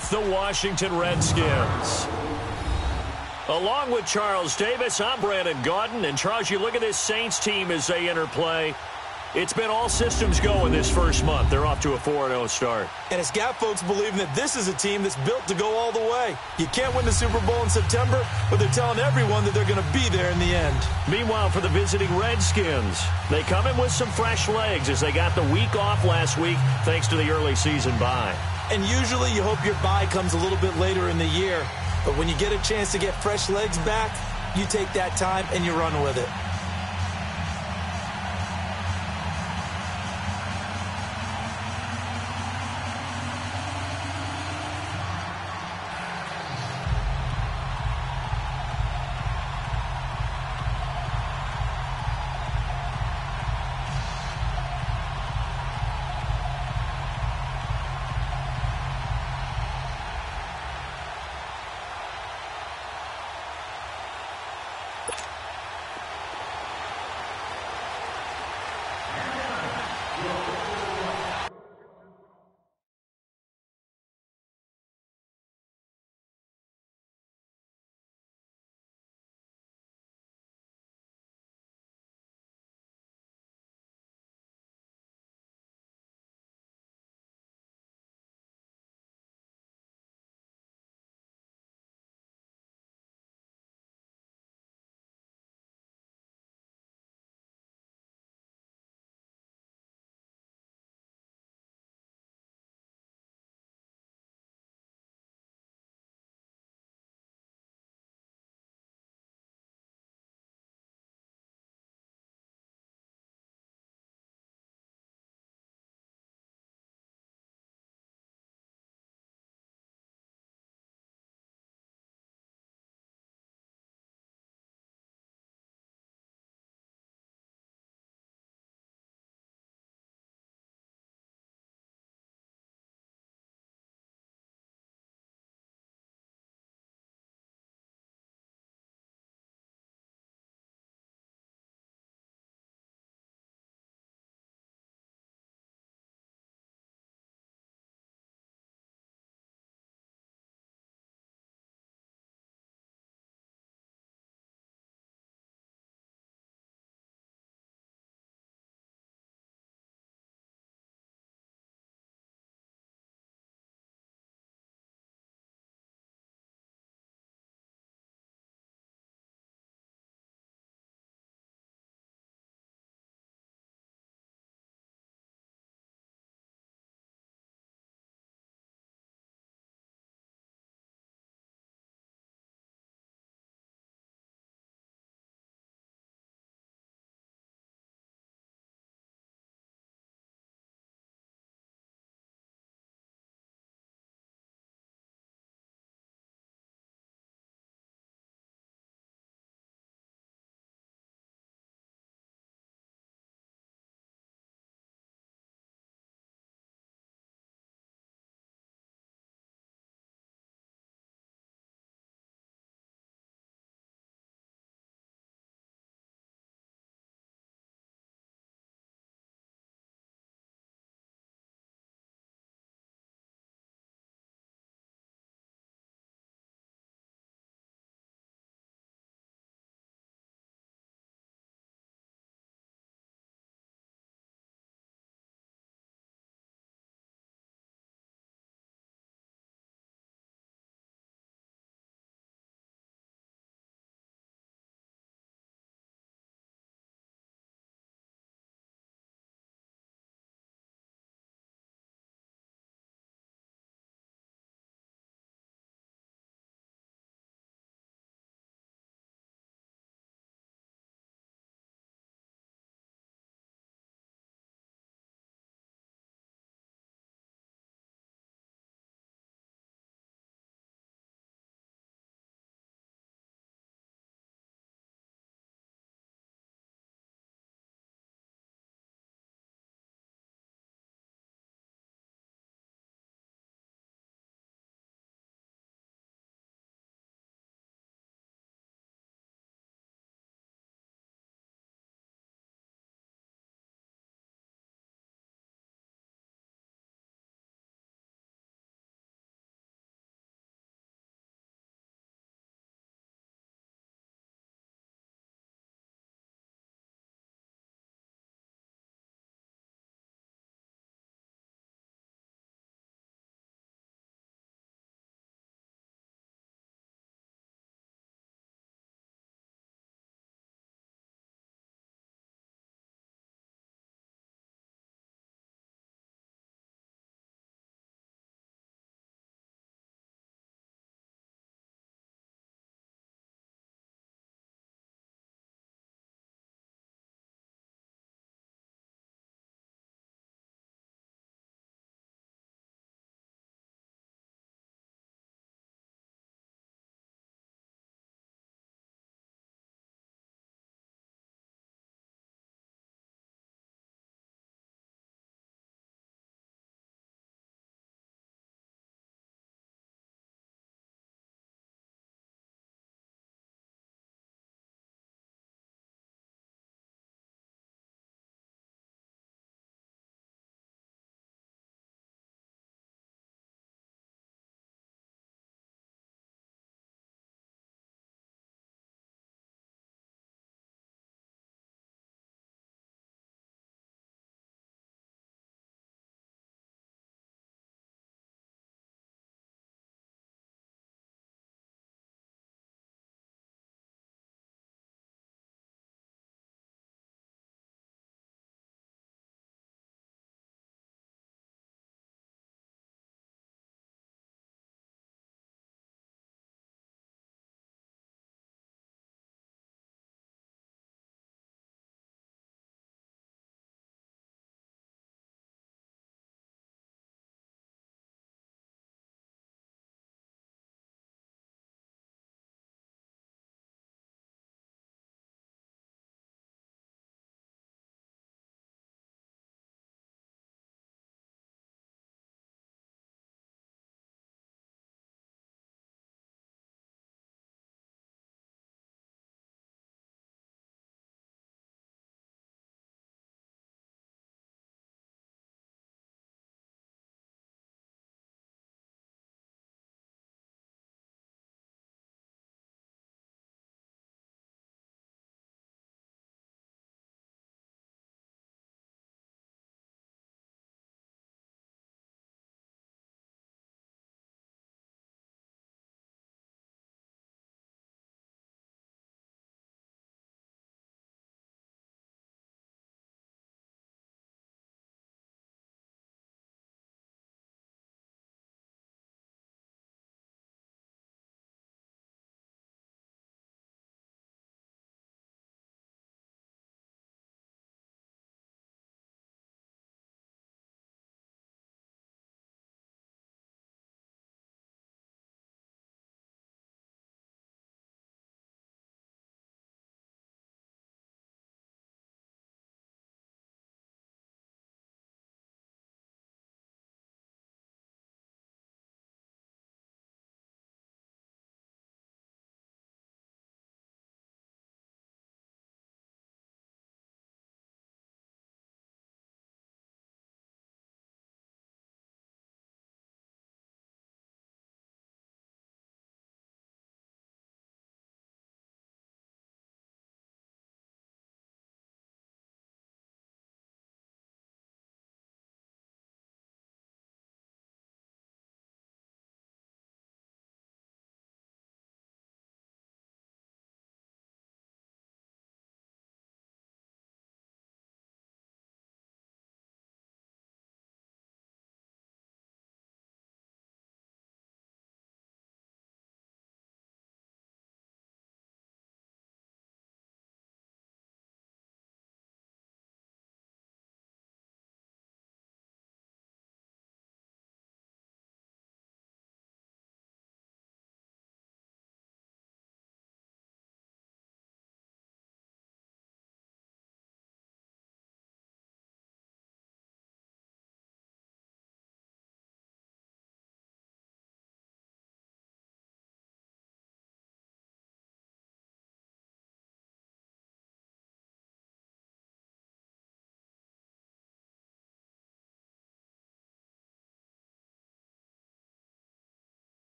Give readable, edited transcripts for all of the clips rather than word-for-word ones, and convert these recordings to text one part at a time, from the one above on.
with the Washington Redskins. Along with Charles Davis, I'm Brandon Gaudin. And Charles, you look at this Saints team as they interplay. It's been all systems go in this first month. They're off to a 4-0 start. And it's got folks believing that this is a team that's built to go all the way. You can't win the Super Bowl in September, but they're telling everyone that they're going to be there in the end. Meanwhile, for the visiting Redskins, they come in with some fresh legs as they got the week off last week thanks to the early season bye. And usually you hope your bye comes a little bit later in the year. But when you get a chance to get fresh legs back, you take that time and you run with it.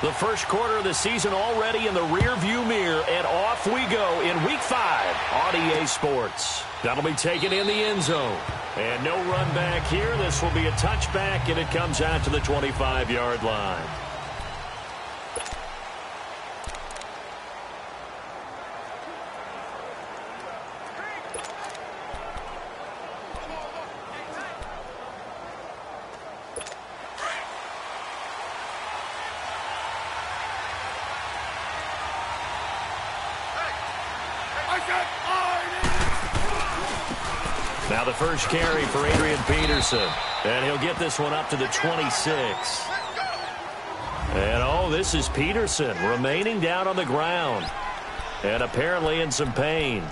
The first quarter of the season already in the rearview mirror, and off we go in Week 5 on EA Sports. That'll be taken in the end zone. And no run back here. This will be a touchback, and it comes out to the 25-yard line. Now the first carry for Adrian Peterson. And he'll get this one up to the 26. And, oh, this is Peterson remaining down on the ground. And apparently in some pain.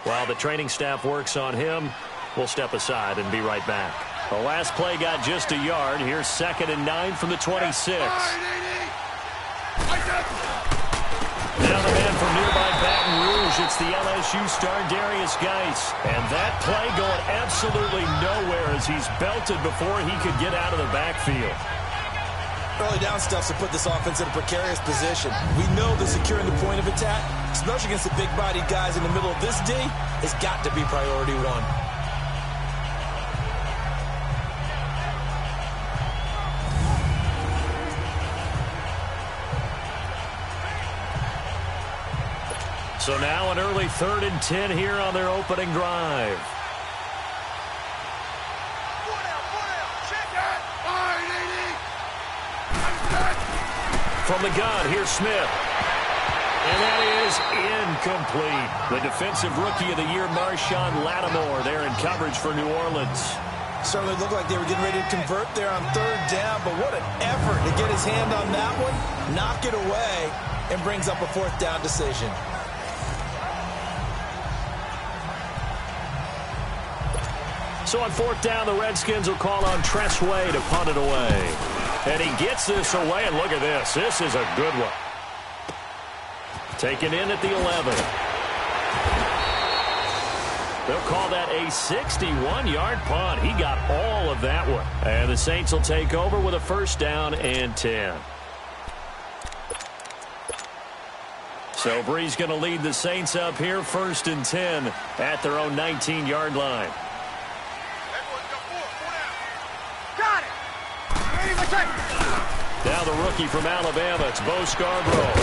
While the training staff works on him, we'll step aside and be right back. The last play got just a yard. Here's 2nd and 9 from the 26. Now the man from nearby Baton Rouge, it's the LSU star Darius Geis. And that play going absolutely nowhere as he's belted before he could get out of the backfield. Early down stuff to put this offense in a precarious position. We know that securing the point of attack, especially against the big-bodied guys in the middle of this D, has got to be priority one. So now an early 3rd and 10 here on their opening drive. From the gun, here's Smith. And that is incomplete. The defensive rookie of the year, Marshawn Lattimore, there in coverage for New Orleans. Certainly looked like they were getting ready to convert there on 3rd down, but what an effort to get his hand on that one, knock it away, and brings up a 4th down decision. So on 4th down, the Redskins will call on Tressway to punt it away. And he gets this away, and look at this. This is a good one. Taken in at the 11. They'll call that a 61-yard punt. He got all of that one. And the Saints will take over with a 1st down and 10. So Bree's going to lead the Saints up here, 1st and 10 at their own 19-yard line. Now the rookie from Alabama, it's Bo Scarborough.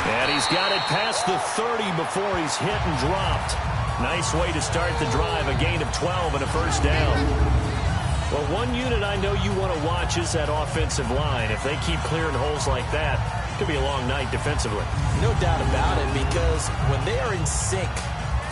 And he's got it past the 30 before he's hit and dropped. Nice way to start the drive, a gain of 12 and a 1st down. Well, one unit I know you want to watch is that offensive line. If they keep clearing holes like that, it could be a long night defensively. No doubt about it, because when they are in sync,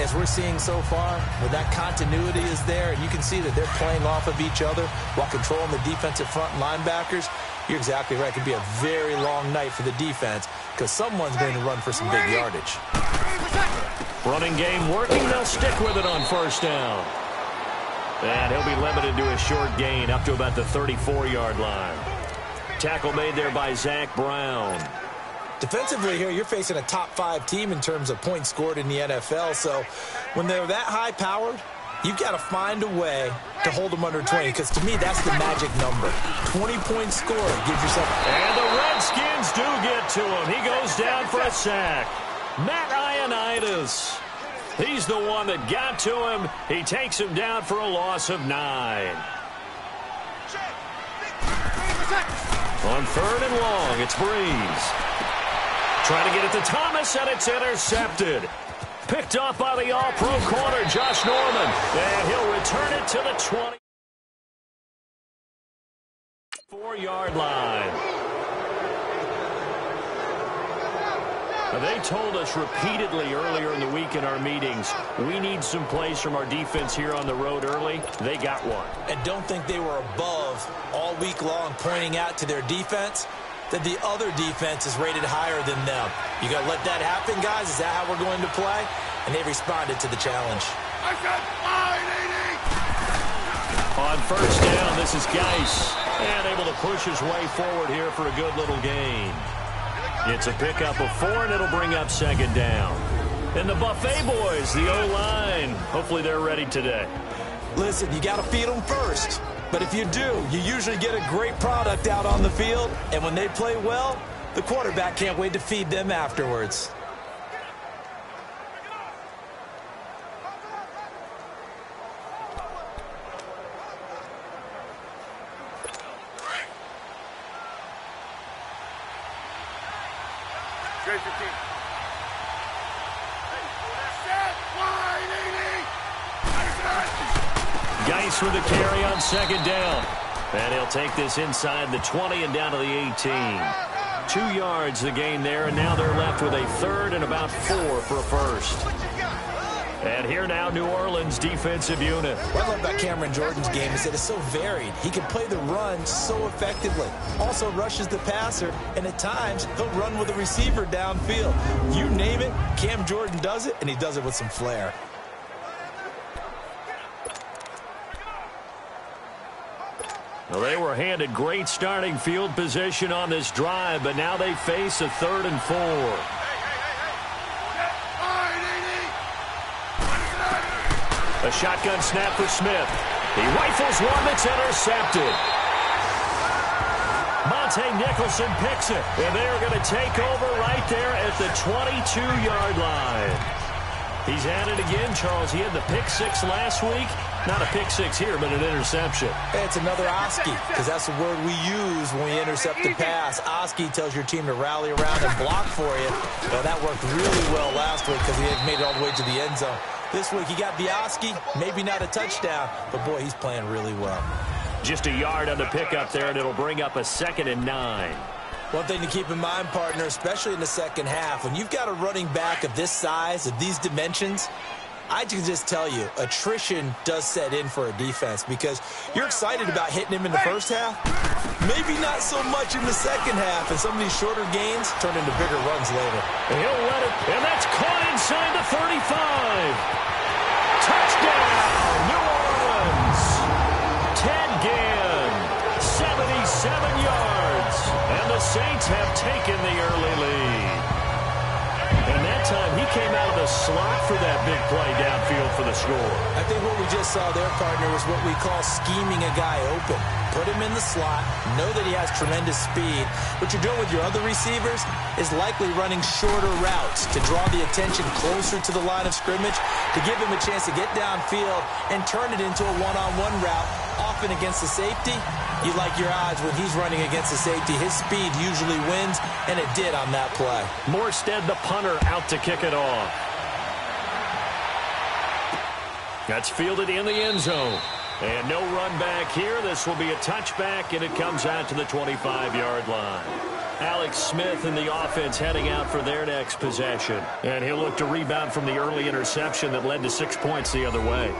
as we're seeing so far, when that continuity is there, and you can see that they're playing off of each other while controlling the defensive front linebackers, you're exactly right. It could be a very long night for the defense because someone's going to run for some big yardage. Running game working. They'll stick with it on 1st down. And he'll be limited to a short gain up to about the 34-yard line. Tackle made there by Zach Brown. Defensively here, you're facing a top 5 team in terms of points scored in the NFL. So when they're that high-powered, you've got to find a way to hold them under 20, because to me, that's the magic number. 20 points scored gives yourself... And the Redskins do get to him. He goes down for a sack. Matt Ioannidis. He's the one that got to him. He takes him down for a loss of 9. On 3rd and long, it's Breeze. Trying to get it to Thomas, and it's intercepted. Picked off by the all-pro corner, Josh Norman. And he'll return it to the 24-yard line. Now, they told us repeatedly earlier in the week in our meetings, we need some plays from our defense here on the road early. They got one. And don't think they were above all week long pointing out to their defense that the other defense is rated higher than them. You got to let that happen, guys. Is that how we're going to play? And they responded to the challenge. On 1st down, this is Geis. And able to push his way forward here for a good little gain. It's a pickup of 4, and it'll bring up 2nd down. And the Buffet boys, the O-line, hopefully they're ready today. Listen, you got to feed them first. But if you do, you usually get a great product out on the field. And when they play well, the quarterback can't wait to feed them afterwards. Geis with the carry on second down. And he'll take this inside the 20 and down to the 18. 2 yards the gain there, and now they're left with a third and about 4 for a first. And here now, New Orleans defensive unit. What I love about Cameron Jordan's game is that it's so varied. He can play the run so effectively. Also rushes the passer, and at times, he'll run with a receiver downfield. You name it, Cam Jordan does it, and he does it with some flair. Well, they were handed great starting field position on this drive, but now they face a 3rd and 4. A shotgun snap for Smith. He rifles one that's intercepted. Monte Nicholson picks it, and they're going to take over right there at the 22-yard line. He's at it again, Charles. He had the pick 6 last week. Not a pick 6 here, but an interception. It's another Oski, because that's the word we use when we intercept the pass. Oski tells your team to rally around and block for you. Well, that worked really well last week because he had made it all the way to the end zone. This week he got the Oski, maybe not a touchdown, but boy, he's playing really well. Just a yard on the pickup there, and it'll bring up a 2nd and 9. One thing to keep in mind, partner, especially in the second half, when you've got a running back of this size, of these dimensions, I can just tell you, attrition does set in for a defense because you're excited about hitting him in the first half. Maybe not so much in the second half, and some of these shorter gains turn into bigger runs later. And he'll let it, and that's caught inside the 35. Touchdown, New Orleans. Ted Ginn, 77 yards. And the Saints have taken the early lead. And that time, he came out of the slot for that big play downfield for the score. I think what we just saw there, partner, was what we call scheming a guy open. Put him in the slot, know that he has tremendous speed. What you're doing with your other receivers is likely running shorter routes to draw the attention closer to the line of scrimmage, to give him a chance to get downfield and turn it into a one-on-one route, often against the safety. You like your odds when he's running against the safety. His speed usually wins, and it did on that play. Morstead, the punter, out to kick it off. That's fielded in the end zone. And no run back here. This will be a touchback, and it comes out to the 25-yard line. Alex Smith and the offense heading out for their next possession. And he'll look to rebound from the early interception that led to 6 points the other way.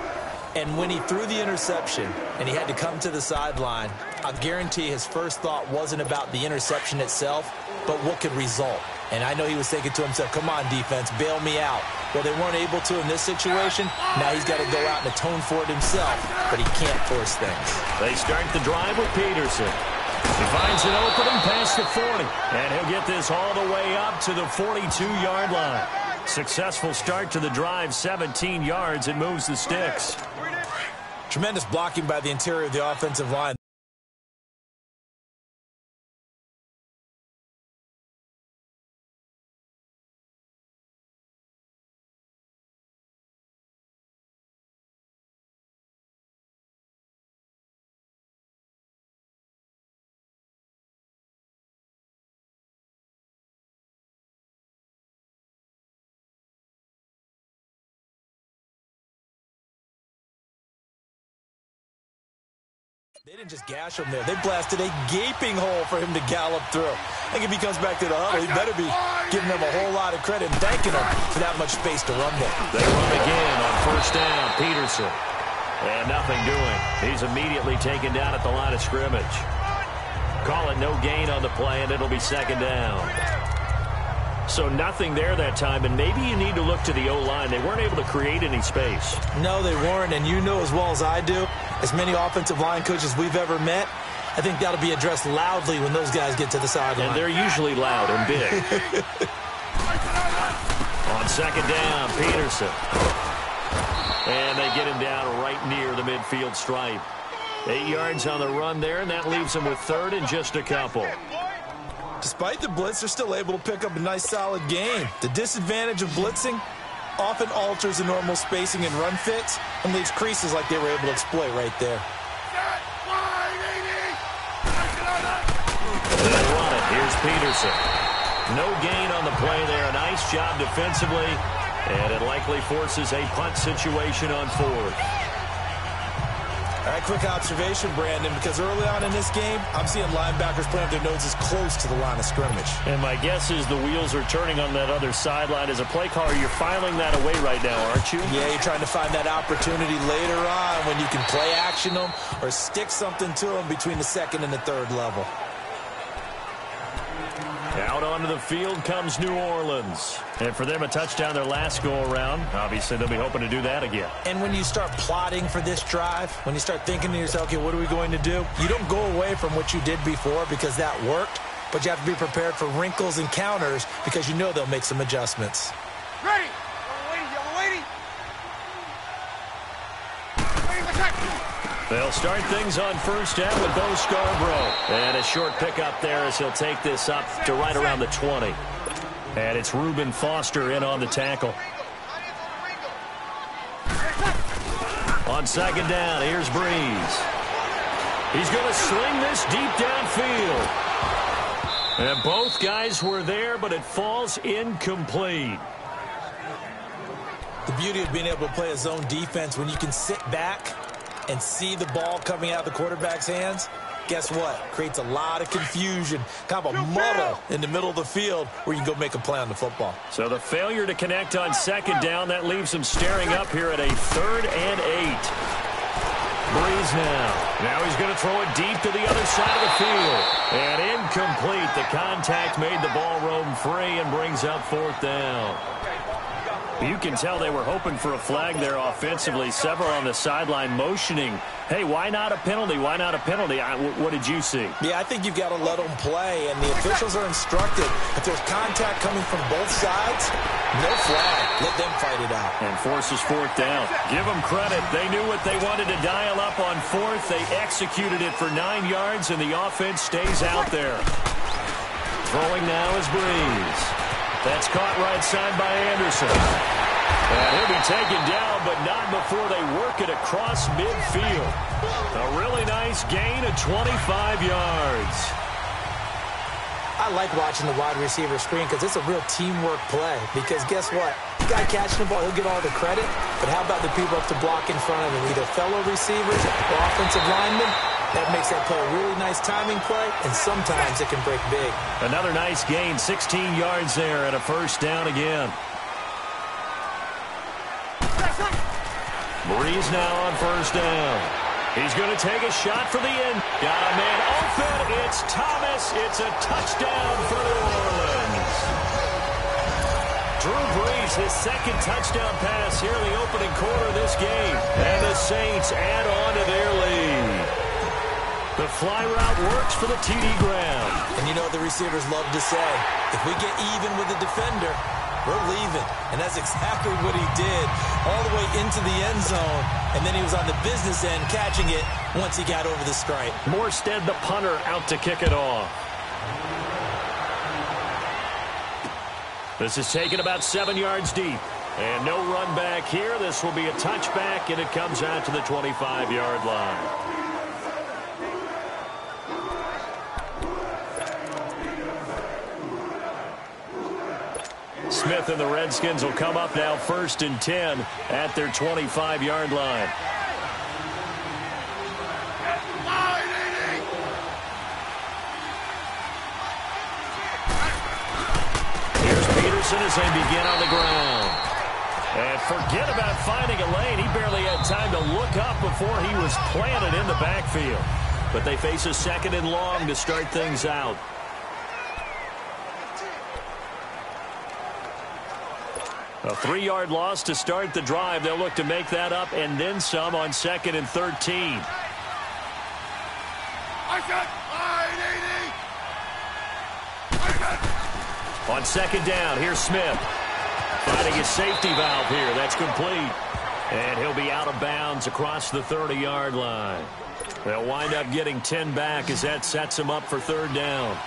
And when he threw the interception and he had to come to the sideline, I guarantee his first thought wasn't about the interception itself, but what could result. And I know he was thinking to himself, come on, defense, bail me out. Well, they weren't able to in this situation. Now he's got to go out and atone for it himself, but he can't force things. They start the drive with Peterson. He finds an opening past the 40, and he'll get this all the way up to the 42-yard line. Successful start to the drive, 17 yards, and moves the sticks. Tremendous blocking by the interior of the offensive line. They didn't just gash him there. They blasted a gaping hole for him to gallop through. I think if he comes back to the huddle, he better be giving them a whole lot of credit and thanking them for that much space to run there. They run again on first down. Peterson. And nothing doing. He's immediately taken down at the line of scrimmage. Call it no gain on the play, and it'll be second down. So nothing there that time, and maybe you need to look to the O-line. They weren't able to create any space. No, they weren't, and you know as well as I do, as many offensive line coaches we've ever met, I think that'll be addressed loudly when those guys get to the sideline. And they're usually loud and big. On second down, Peterson. And they get him down right near the midfield stripe. 8 yards on the run there, and that leaves them with third and just a couple. Despite the blitz, they're still able to pick up a nice, solid gain. The disadvantage of blitzing often alters the normal spacing and run fits and leaves creases like they were able to exploit right there. They run it. Here's Peterson. No gain on the play there. A nice job defensively, and it likely forces a punt situation on fourth. All right, quick observation, Brandon, because early on in this game, I'm seeing linebackers plant their noses close to the line of scrimmage. And my guess is the wheels are turning on that other sideline. As a play caller, you're filing that away right now, aren't you? Yeah, you're trying to find that opportunity later on when you can play action them or stick something to them between the second and the third level. Out onto the field comes New Orleans. And for them, a touchdown their last go-around. Obviously, they'll be hoping to do that again. And when you start plotting for this drive, when you start thinking to yourself, okay, what are we going to do? You don't go away from what you did before because that worked, but you have to be prepared for wrinkles and counters because you know they'll make some adjustments. Ready! Waiting. They'll start things on first down with Bo Scarborough. And a short pickup there as he'll take this up to right around the 20. And it's Reuben Foster in on the tackle. On second down, here's Breeze. He's going to sling this deep downfield. And both guys were there, but it falls incomplete. The beauty of being able to play a zone defense when you can sit back and see the ball coming out of the quarterback's hands, guess what? Creates a lot of confusion, kind of a muddle in the middle of the field where you can go make a play on the football. So the failure to connect on second down, that leaves him staring up here at a 3rd and 8. Breeze now he's going to throw it deep to the other side of the field. And incomplete. The contact made the ball roam free and brings up 4th down. You can tell they were hoping for a flag there offensively. Several on the sideline motioning, hey, why not a penalty? Why not a penalty? What did you see? Yeah, I think you've got to let them play, and the officials are instructed. If there's contact coming from both sides, no flag. Let them fight it out. And forces 4th down. Give them credit. They knew what they wanted to dial up on 4th. They executed it for 9 yards, and the offense stays out there. Throwing now is Breeze. That's caught right side by Anderson. And he'll be taken down, but not before they work it across midfield. A really nice gain of 25 yards. I like watching the wide receiver screen because it's a real teamwork play. Because guess what? The guy catching the ball, he'll get all the credit. But how about the people up to block in front of him? Either fellow receivers or offensive linemen. That makes that play a really nice timing play, and sometimes it can break big. Another nice gain, 16 yards there, and a 1st down again. Breeze now on 1st down. He's going to take a shot for the end. Got a man open. It's Thomas. It's a touchdown for New Orleans. Drew Brees, his 2nd touchdown pass here in the opening quarter of this game. And the Saints add on to their lead. The fly route works for the TD ground. And you know what the receivers love to say? If we get even with the defender, we're leaving. And that's exactly what he did all the way into the end zone. And then he was on the business end catching it once he got over the stripe. Morstead, the punter, out to kick it off. This is taken about 7 yards deep. And no run back here. This will be a touchback, and it comes out to the 25-yard line. Smith and the Redskins will come up now 1st and 10 at their 25-yard line. Here's Peterson as they begin on the ground. And forget about finding a lane. He barely had time to look up before he was planted in the backfield. But they face a 2nd and long to start things out. A 3-yard loss to start the drive. They'll look to make that up and then some on 2nd and 13. On 2nd down, here's Smith. Finding his safety valve here. That's complete. And he'll be out of bounds across the 30-yard line. They'll wind up getting 10 back as that sets them up for third down.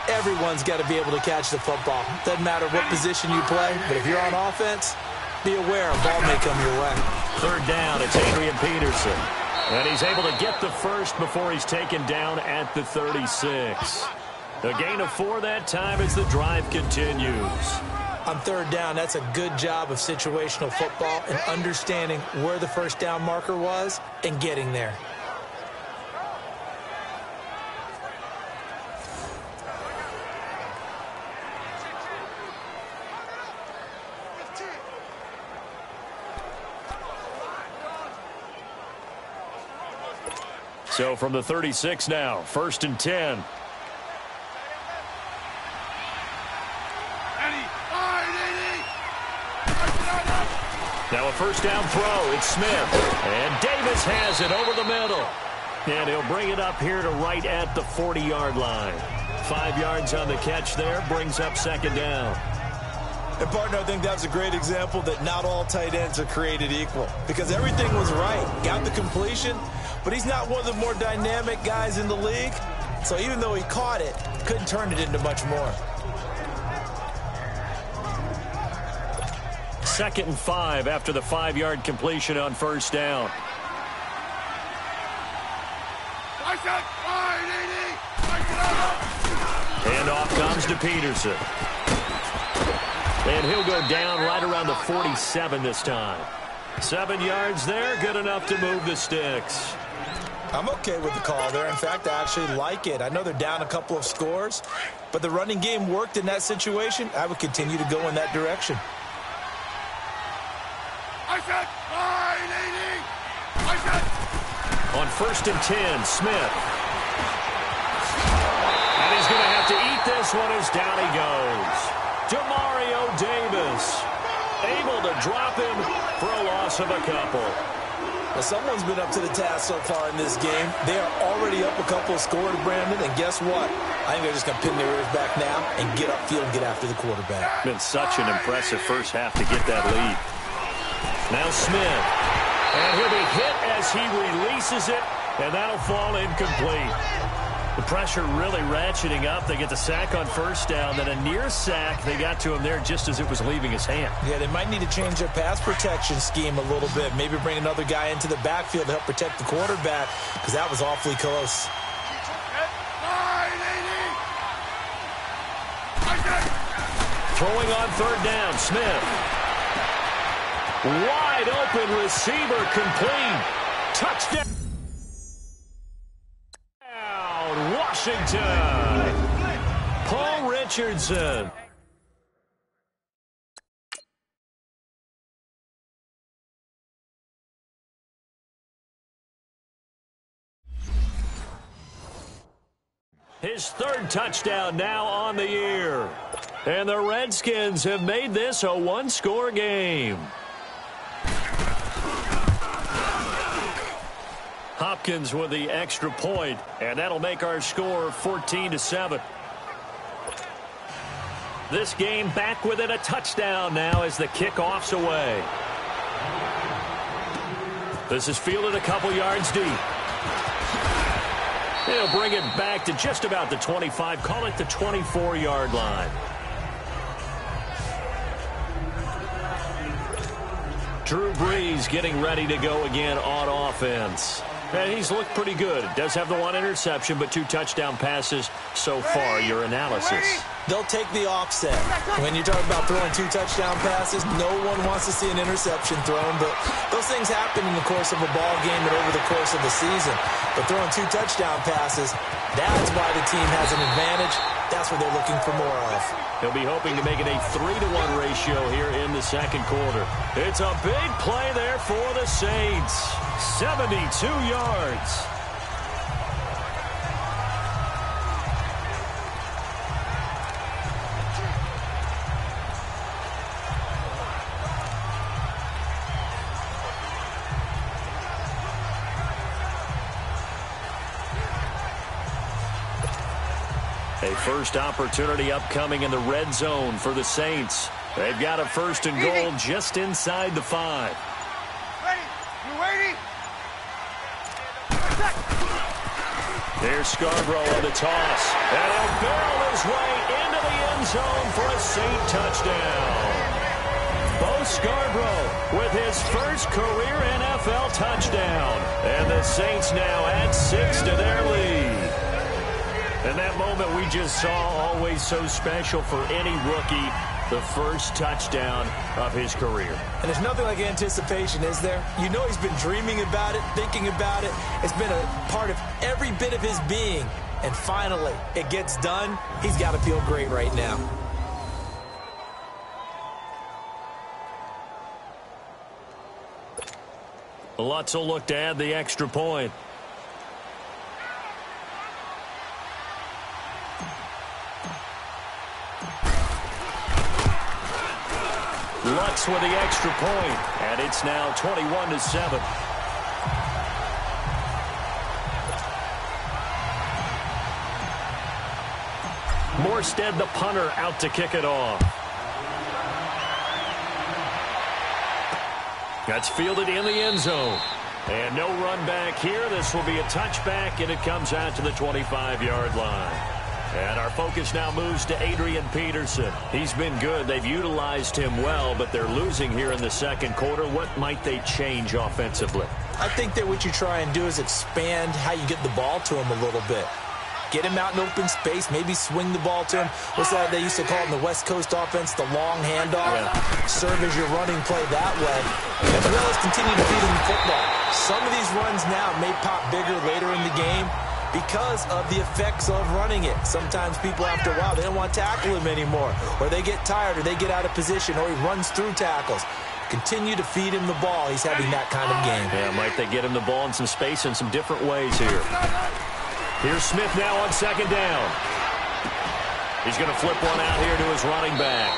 Everyone's got to be able to catch the football. Doesn't matter what position you play, but if you're on offense, be aware a ball may come your way. Third down, it's Adrian Peterson. And he's able to get the first before he's taken down at the 36. A gain of 4 that time as the drive continues. On third down, that's a good job of situational football and understanding where the first down marker was and getting there. So from the 36 now, 1st and 10. Now a first down throw. It's Smith. And Davis has it over the middle. And he'll bring it up here to right at the 40-yard line. 5 yards on the catch there. Brings up second down. And, partner, I think that's a great example that not all tight ends are created equal. Because everything was right. Got the completion, but he's not one of the more dynamic guys in the league. So even though he caught it, couldn't turn it into much more. 2nd and 5 after the 5-yard completion on first down. Handoff comes to Peterson. And he'll go down right around the 47 this time. 7 yards there, good enough to move the sticks. I'm okay with the call there. In fact, I actually like it. I know they're down a couple of scores, but the running game worked in that situation. I would continue to go in that direction. On 1st and 10, Smith. And he's going to have to eat this one as down he goes. Demario Davis able to drop him for a loss of a couple. Well, someone's been up to the task so far in this game. They are already up a couple of scores, Brandon, and guess what? I think they're just going to pin their ears back now and get upfield and get after the quarterback. Been such an impressive first half to get that lead. Now Smith. And he'll be hit as he releases it, and that'll fall incomplete. The pressure really ratcheting up. They get the sack on first down, then a near sack. They got to him there just as it was leaving his hand. Yeah, they might need to change their pass protection scheme a little bit. Maybe bring another guy into the backfield to help protect the quarterback, because that was awfully close. Throwing on third down, Smith. Wide open receiver, complete. Touchdown. Washington. Paul Richardson. His 3rd touchdown now on the year. And the Redskins have made this a 1-score game. Hopkins with the extra point, and that'll make our score 14-7. This game back within a touchdown now as the kickoff's away. This is fielded a couple yards deep. They'll bring it back to just about the 25, call it the 24-yard line. Drew Brees getting ready to go again on offense. And he's looked pretty good. Does have the 1 interception, but 2 touchdown passes so far. Your analysis. They'll take the offset. When you talk about throwing 2 touchdown passes, no one wants to see an interception thrown, but those things happen in the course of a ball game and over the course of the season. But throwing 2 touchdown passes, that's why the team has an advantage. That's what they're looking for more of. He'll be hoping to make it a 3-to-1 ratio here in the 2nd quarter. It's a big play there for the Saints. 72 yards. A first opportunity upcoming in the red zone for the Saints. They've got a 1st and goal just inside the 5. Ready? You ready? There's Scarborough on the toss. And he'll barrel his way into the end zone for a Saint touchdown. Bo Scarborough with his first career NFL touchdown. And the Saints now add 6 to their lead. And that moment we just saw, always so special for any rookie, the first touchdown of his career. And there's nothing like anticipation, is there? You know he's been dreaming about it, thinking about it. It's been a part of every bit of his being. And finally, it gets done. He's got to feel great right now. Lutz will look to add the extra point. Lutz with the extra point, and it's now 21-7. Morstead, the punter, out to kick it off. That's fielded in the end zone. And no run back here. This will be a touchback, and it comes out to the 25-yard line. And our focus now moves to Adrian Peterson. He's been good. They've utilized him well, but they're losing here in the second quarter. What might they change offensively? I think that what you try and do is expand how you get the ball to him a little bit. Get him out in open space, maybe swing the ball to him. What's that they used to call in the West Coast offense, the long handoff? Yeah. Serve as your running play that way. As well as continue to feed him the football. Some of these runs now may pop bigger later in the game because of the effects of running it. Sometimes people, after a while, they don't want to tackle him anymore. Or they get tired, or they get out of position, or he runs through tackles. Continue to feed him the ball. He's having that kind of game. Yeah, might they get him the ball in some space in some different ways here. Here's Smith now on second down. He's going to flip one out here to his running back.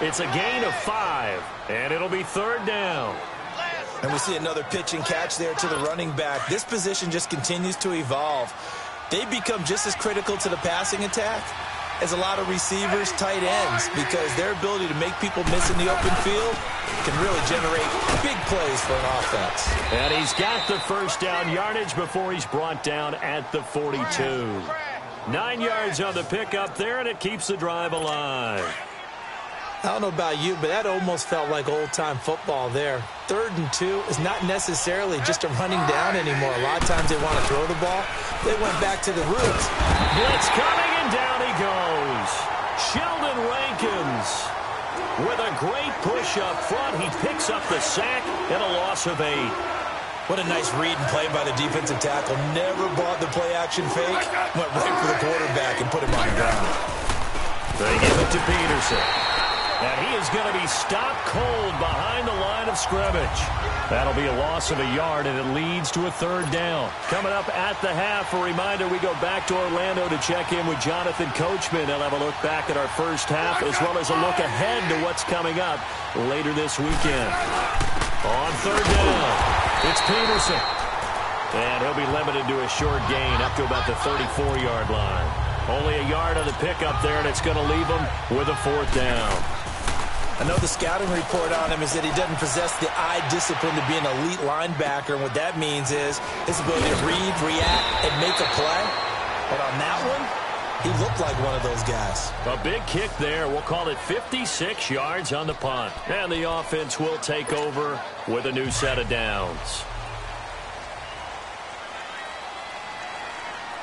It's a gain of 5, and it'll be third down. And we see another pitch and catch there to the running back. This position just continues to evolve. They become just as critical to the passing attack as a lot of receivers, tight ends, because their ability to make people miss in the open field can really generate big plays for an offense. And he's got the first down yardage before he's brought down at the 42. 9 yards on the pickup there, and it keeps the drive alive. I don't know about you, but that almost felt like old-time football there. 3rd and 2 is not necessarily just a running down anymore. A lot of times they want to throw the ball. They went back to the roots. Blitz coming, and down he goes. Sheldon Rankins with a great push up front. He picks up the sack and a loss of 8. What a nice read and play by the defensive tackle. Never bought the play-action fake. Went right for the quarterback and put him on the ground. They give it to Peterson. And he is going to be stopped cold behind the line of scrimmage. That'll be a loss of a yard, and it leads to a third down. Coming up at the half, a reminder, we go back to Orlando to check in with Jonathan Coachman. He'll have a look back at our first half, as well as a look ahead to what's coming up later this weekend. On third down, it's Peterson. And he'll be limited to a short gain up to about the 34-yard line. Only a yard on the pickup there, and it's going to leave him with a 4th down. I know the scouting report on him is that he doesn't possess the eye discipline to be an elite linebacker, and what that means is his ability to read, react, and make a play. But on that one, he looked like one of those guys. A big kick there. We'll call it 56 yards on the punt. And the offense will take over with a new set of downs.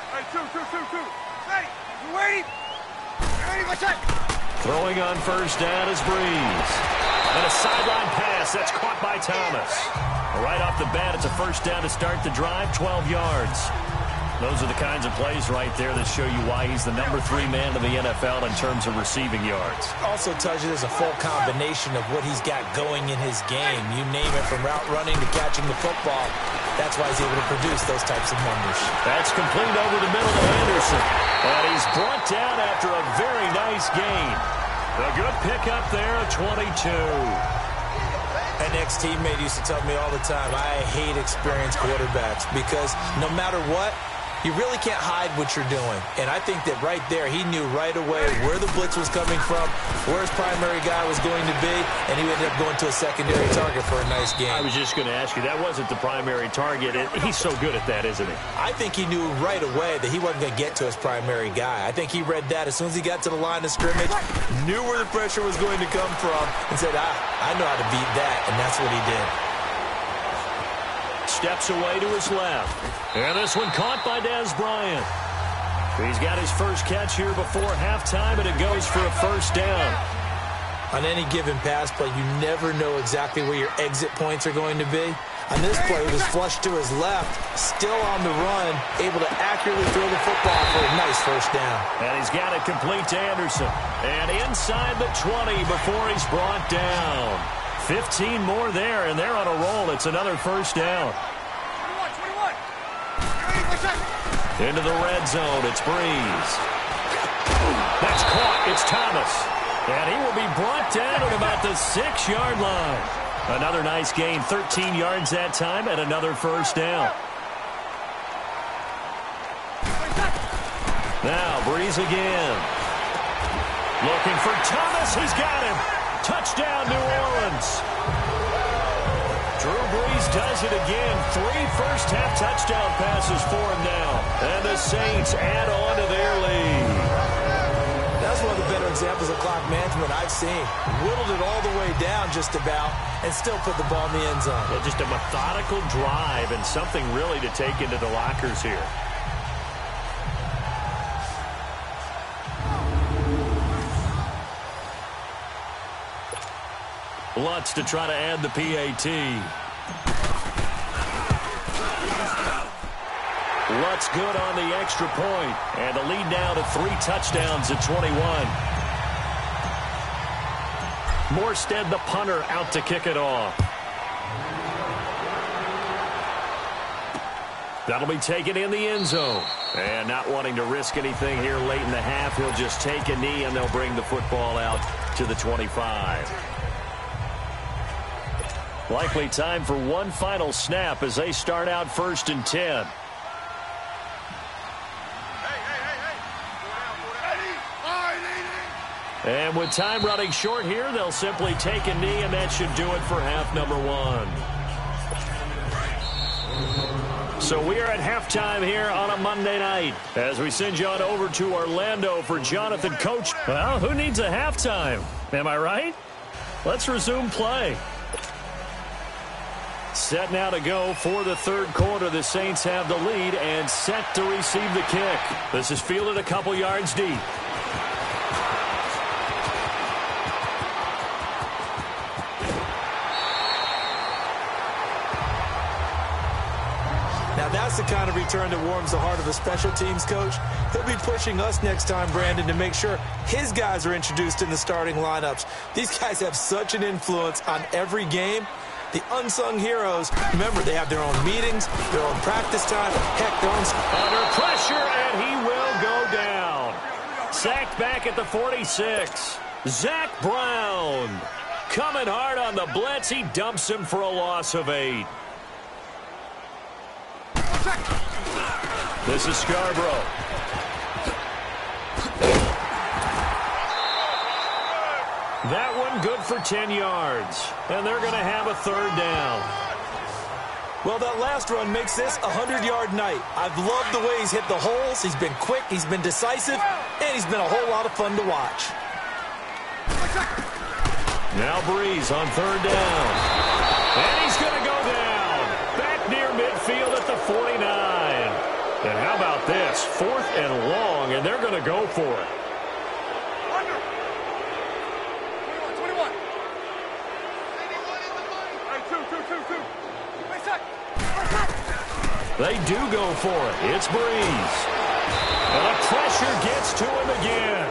Hey, two. Ready? You ready? Ready, what's that? Throwing on first down is Breeze. And a sideline pass that's caught by Thomas. Right off the bat, it's a first down to start the drive, 12 yards. Those are the kinds of plays right there that show you why he's the number 3 man in the NFL in terms of receiving yards. Also tells you there's a full combination of what he's got going in his game. You name it, from route running to catching the football. That's why he's able to produce those types of numbers. That's complete over the middle to Anderson. And he's brought down after a very nice gain. A good pickup there, a 22. An ex-teammate used to tell me all the time, I hate experienced quarterbacks because no matter what, you really can't hide what you're doing. And I think that right there, he knew right away where the blitz was coming from, where his primary guy was going to be, and he ended up going to a secondary target for a nice game. I was just going to ask you, that wasn't the primary target. He's so good at that, isn't he? I think he knew right away that he wasn't going to get to his primary guy. I think he read that as soon as he got to the line of scrimmage, knew where the pressure was going to come from, and said, I know how to beat that, and that's what he did. Steps away to his left. And this one caught by Dez Bryant. He's got his first catch here before halftime, and it goes for a first down. On any given pass play, you never know exactly where your exit points are going to be. On this play, it was flushed to his left, still on the run, able to accurately throw the football for a nice first down. And he's got it complete to Anderson. And inside the 20 before he's brought down. 15 more there, and they're on a roll. It's another first down. 21. Into the red zone. It's Breeze. That's caught. It's Thomas. And he will be brought down at about the 6-yard line. Another nice gain. 13 yards that time, and another first down. Now, Breeze again. Looking for Thomas. He's got him. Touchdown, New Orleans. Drew Brees does it again. 3 first-half touchdown passes for him now. And the Saints add on to their lead. That's one of the better examples of clock management I've seen. Whittled it all the way down just about and still put the ball in the end zone. Yeah, just a methodical drive and something really to take into the lockers here. Lutz to try to add the PAT. Lutz good on the extra point. And the lead now to 3 touchdowns at 21. Morstead, the punter, out to kick it off. That'll be taken in the end zone. And not wanting to risk anything here late in the half, he'll just take a knee and they'll bring the football out to the 25. Likely time for one final snap as they start out 1st and 10. And with time running short here, they'll simply take a knee, and that should do it for half number 1. So we are at halftime here on a Monday night as we send you on over to Orlando for Jonathan Coach. Well, who needs a halftime? Am I right? Let's resume play. Set now to go for the 3rd quarter. The Saints have the lead and set to receive the kick. This is fielded a couple yards deep. Now that's the kind of return that warms the heart of a special teams coach. He'll be pushing us next time, Brandon, to make sure his guys are introduced in the starting lineups. These guys have such an influence on every game. The unsung heroes, remember, they have their own meetings, their own practice time, heck, their own... Under pressure, and he will go down. Sacked back at the 46. Zach Brown coming hard on the blitz. He dumps him for a loss of 8. This is Scarborough. That one good for 10 yards. And they're going to have a 3rd down. Well, that last run makes this a 100-yard night. I've loved the way he's hit the holes. He's been quick, he's been decisive, and he's been a whole lot of fun to watch. Now Breeze on 3rd down. And he's going to go down. Back near midfield at the 49. And how about this? 4th and long, and they're going to go for it. They do go for it. It's Breeze. And the pressure gets to him again.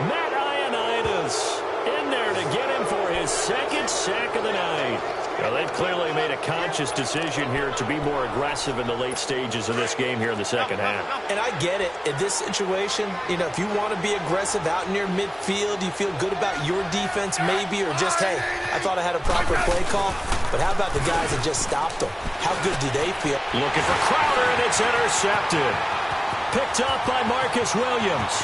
Matt Ioannidis in there to get him for his 2nd second sack of the night. Well, they've clearly made a conscious decision here to be more aggressive in the late stages of this game here in the second half. And I get it. In this situation, if you want to be aggressive out near midfield, you feel good about your defense maybe, or just, hey, I thought I had a proper play call. But how about the guys that just stopped them? How good do they feel? Looking for Crowder, and it's intercepted. Picked up by Marcus Williams.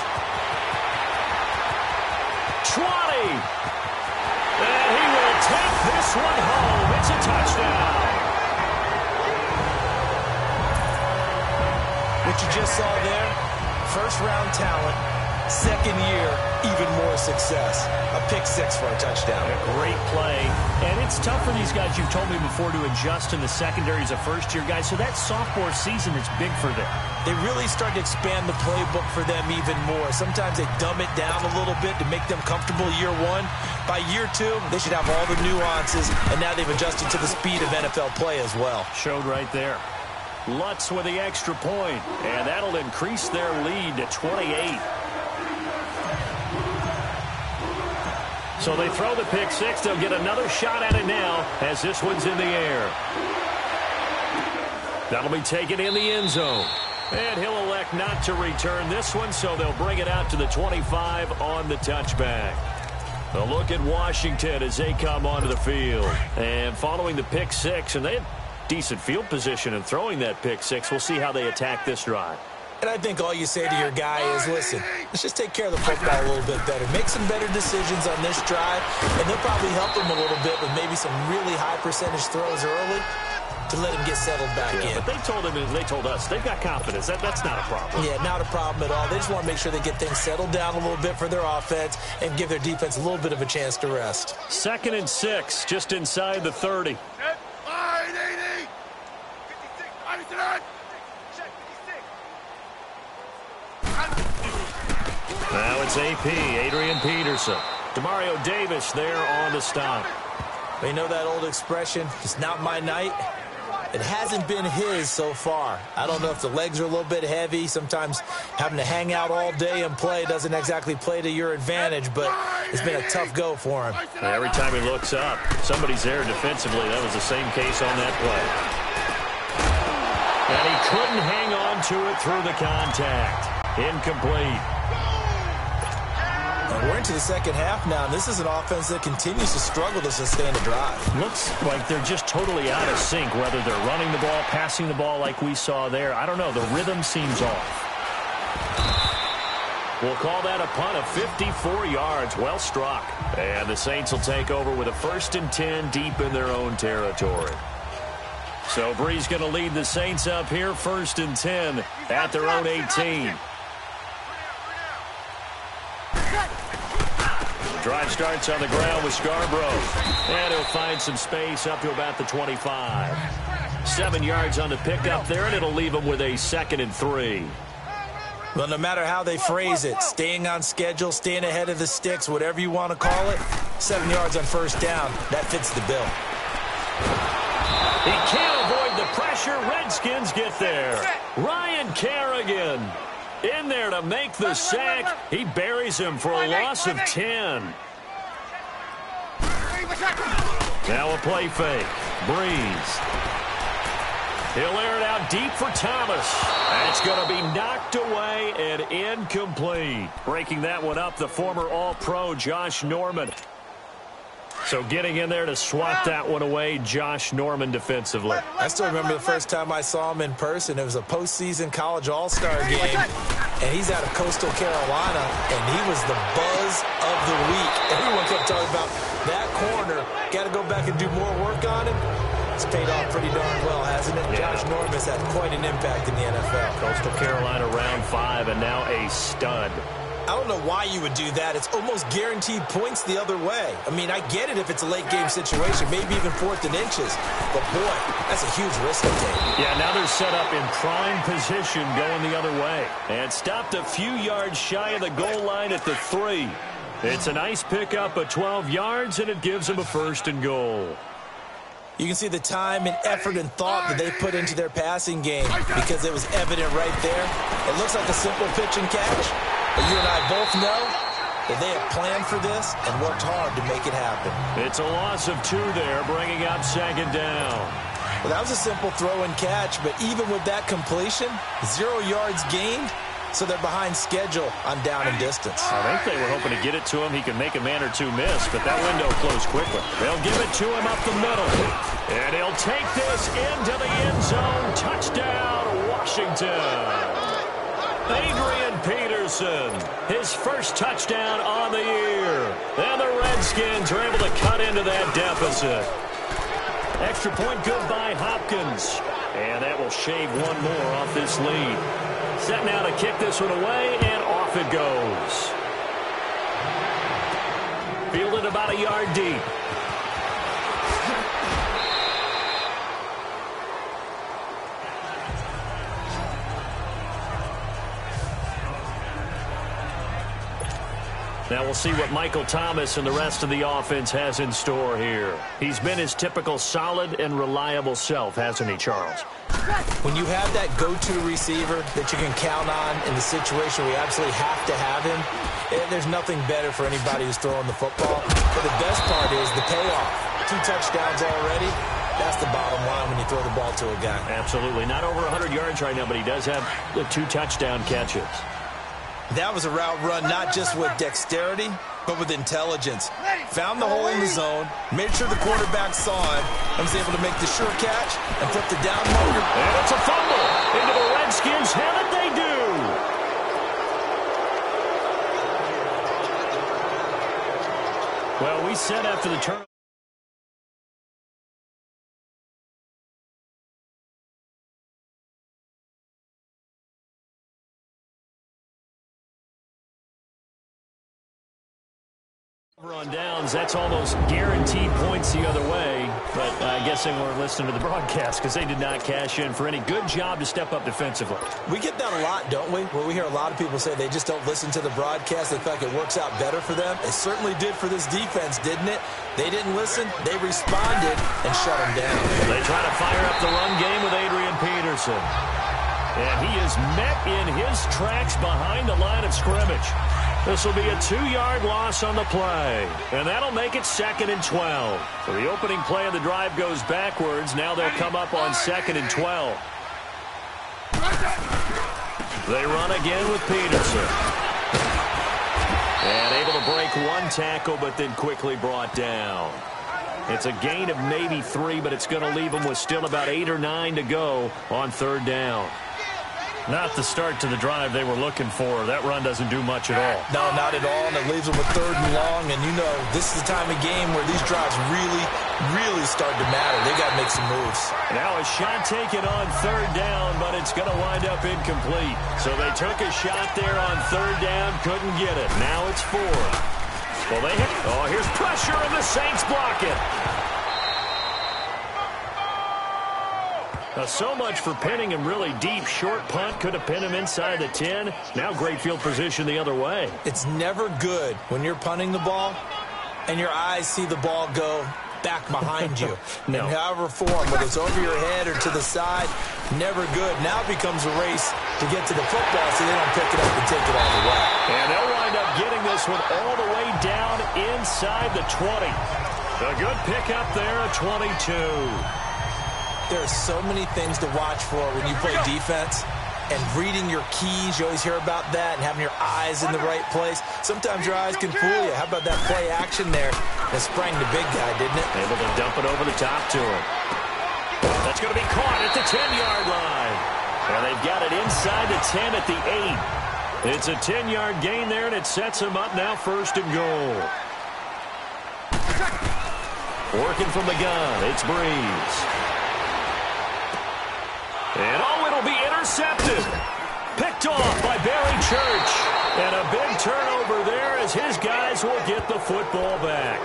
20. And he will take this one home. It's a touchdown. What you just saw there, first-round talent, second year, even more success. A pick six for a touchdown. A great play. And it's tough for these guys, you've told me before, to adjust in the secondary as a first-year guy. So that sophomore season is big for them. They really start to expand the playbook for them even more. Sometimes they dumb it down a little bit to make them comfortable year one. By year two, they should have all the nuances, and now they've adjusted to the speed of NFL play as well. Showed right there. Lutz with the extra point, and that'll increase their lead to 28. So they throw the pick six. They'll get another shot at it now as this one's in the air. That'll be taken in the end zone. And he'll elect not to return this one, so they'll bring it out to the 25 on the touchback. A look at Washington as they come onto the field. And following the pick six, and they had decent field position in throwing that pick six. We'll see how they attack this drive. And I think all you say to your guy is, listen, let's just take care of the football a little bit better. Make some better decisions on this drive, and they'll probably help him a little bit with maybe some really high percentage throws early to let him get settled back in. But they told him, and they told us, they've got confidence. That's not a problem. Yeah, not a problem at all. They just want to make sure they get things settled down a little bit for their offense and give their defense a little bit of a chance to rest. 2nd and 6, just inside the 30. Now it's AP, Adrian Peterson. Demario Davis there on the stop. You know that old expression, it's not my night? It hasn't been his so far. I don't know if the legs are a little bit heavy. Sometimes having to hang out all day and play doesn't exactly play to your advantage, but it's been a tough go for him. Every time he looks up, somebody's there defensively. That was the same case on that play. And he couldn't hang on to it through the contact. Incomplete. And we're into the second half now, and this is an offense that continues to struggle to sustain a drive. Looks like they're just totally out of sync, whether they're running the ball, passing the ball like we saw there. I don't know. The rhythm seems off. We'll call that a punt of 54 yards. Well struck. And the Saints will take over with a 1st and 10 deep in their own territory. So Bree's going to lead the Saints up here, 1st and 10 at their own 18. Drive starts on the ground with Scarborough. And he'll find some space up to about the 25. 7 yards on the pickup there, and it'll leave him with a 2nd and 3. Well, no matter how they phrase it, staying on schedule, staying ahead of the sticks, whatever you want to call it, 7 yards on 1st down, that fits the bill. He can't avoid the pressure. Redskins get there. Ryan Kerrigan in there to make the sack. He buries him for a loss of 10. Now a play fake. Breeze. He'll air it out deep for Thomas. That's going to be knocked away and incomplete. Breaking that one up, the former All-Pro Josh Norman. So getting in there to swat that one away, Josh Norman defensively. I still remember the first time I saw him in person. It was a postseason college all-star game, and he's out of Coastal Carolina, and he was the buzz of the week. Everyone kept talking about that corner. Got to go back and do more work on him. It's paid off pretty darn well, hasn't it? Yeah. Josh Norman's had quite an impact in the NFL. Coastal Carolina round 5, and now a stud. I don't know why you would do that. It's almost guaranteed points the other way. I mean, I get it if it's a late-game situation, maybe even 4th and inches. But, boy, that's a huge risk to take. Yeah, now they're set up in prime position going the other way. And stopped a few yards shy of the goal line at the 3. It's a nice pickup of 12 yards, and it gives them a 1st and goal. You can see the time and effort and thought that they put into their passing game because it was evident right there. It looks like a simple pitch and catch. But you and I both know that they have planned for this and worked hard to make it happen. It's a loss of 2 there, bringing up 2nd down. Well, that was a simple throw and catch, but even with that completion, 0 yards gained, so they're behind schedule on down and distance. I think they were hoping to get it to him. He could make a man or 2 miss, but that window closed quickly. They'll give it to him up the middle, and he'll take this into the end zone. Touchdown, Washington. Adrian Peterson, his first touchdown on the year. And the Redskins are able to cut into that deficit. Extra point good by Hopkins. And that will shave 1 more off this lead. Set now to kick this one away, and off it goes. Fielded about a yard deep. Now we'll see what Michael Thomas and the rest of the offense has in store here. He's been his typical solid and reliable self, hasn't he, Charles? When you have that go-to receiver that you can count on in the situation where you absolutely have to have him, there's nothing better for anybody who's throwing the football. But the best part is the payoff. 2 touchdowns already. That's the bottom line when you throw the ball to a guy. Absolutely. Not over 100 yards right now, but he does have the 2 touchdown catches. That was a route run not just with dexterity, but with intelligence. Found the hole in the zone, made sure the quarterback saw it, and was able to make the sure catch and flip the down motor. And it's a fumble into the Redskins' hand, and they do. Well, we said after the turn. On downs, that's almost guaranteed points the other way, but I guess they weren't listening to the broadcast because they did not cash in for any good job to step up defensively. We get that a lot, don't we? Where we hear a lot of people say they just don't listen to the broadcast. They feel like it works out better for them. It certainly did for this defense, didn't it? They didn't listen, they responded, and shut them down. They try to fire up the run game with Adrian Peterson. And he is met in his tracks behind the line of scrimmage. This will be a 2-yard loss on the play, and that'll make it 2nd and 12. So the opening play of the drive goes backwards. Now they'll come up on 2nd and 12. They run again with Peterson. And able to break 1 tackle, but then quickly brought down. It's a gain of maybe 3, but it's going to leave them with still about 8 or 9 to go on 3rd down. Not the start to the drive they were looking for. That run doesn't do much at all. No, not at all, and it leaves them with 3rd and long. And you know, this is the time of game where these drives really start to matter. They got to make some moves. Now a shot taken on 3rd down, but it's going to wind up incomplete. So they took a shot there on 3rd down, couldn't get it. Now it's 4th. Well, they hit. Oh, here's pressure, and the Saints block it. Now, so much for pinning him really deep. Short punt could have pinned him inside the 10. Now great field position the other way. It's never good when you're punting the ball and your eyes see the ball go back behind you. No. In however form, whether it's over your head or to the side, never good. Now it becomes a race to get to the football so they don't pick it up and take it all the way. And they'll wind up getting this one all the way down inside the 20. A good pickup there at 22. There are so many things to watch for when you play defense. And reading your keys, you always hear about that, and having your eyes in the right place. Sometimes your eyes can fool you. How about that play action there? That sprang the big guy, didn't it? Able to dump it over the top to him. That's going to be caught at the 10-yard line. And they've got it inside the 10 at the 8. It's a 10-yard gain there, and it sets them up now 1st and goal. Working from the gun, it's Breeze. And it'll be intercepted. Picked off by Barry Church. And a big turnover there as his guys will get the football back.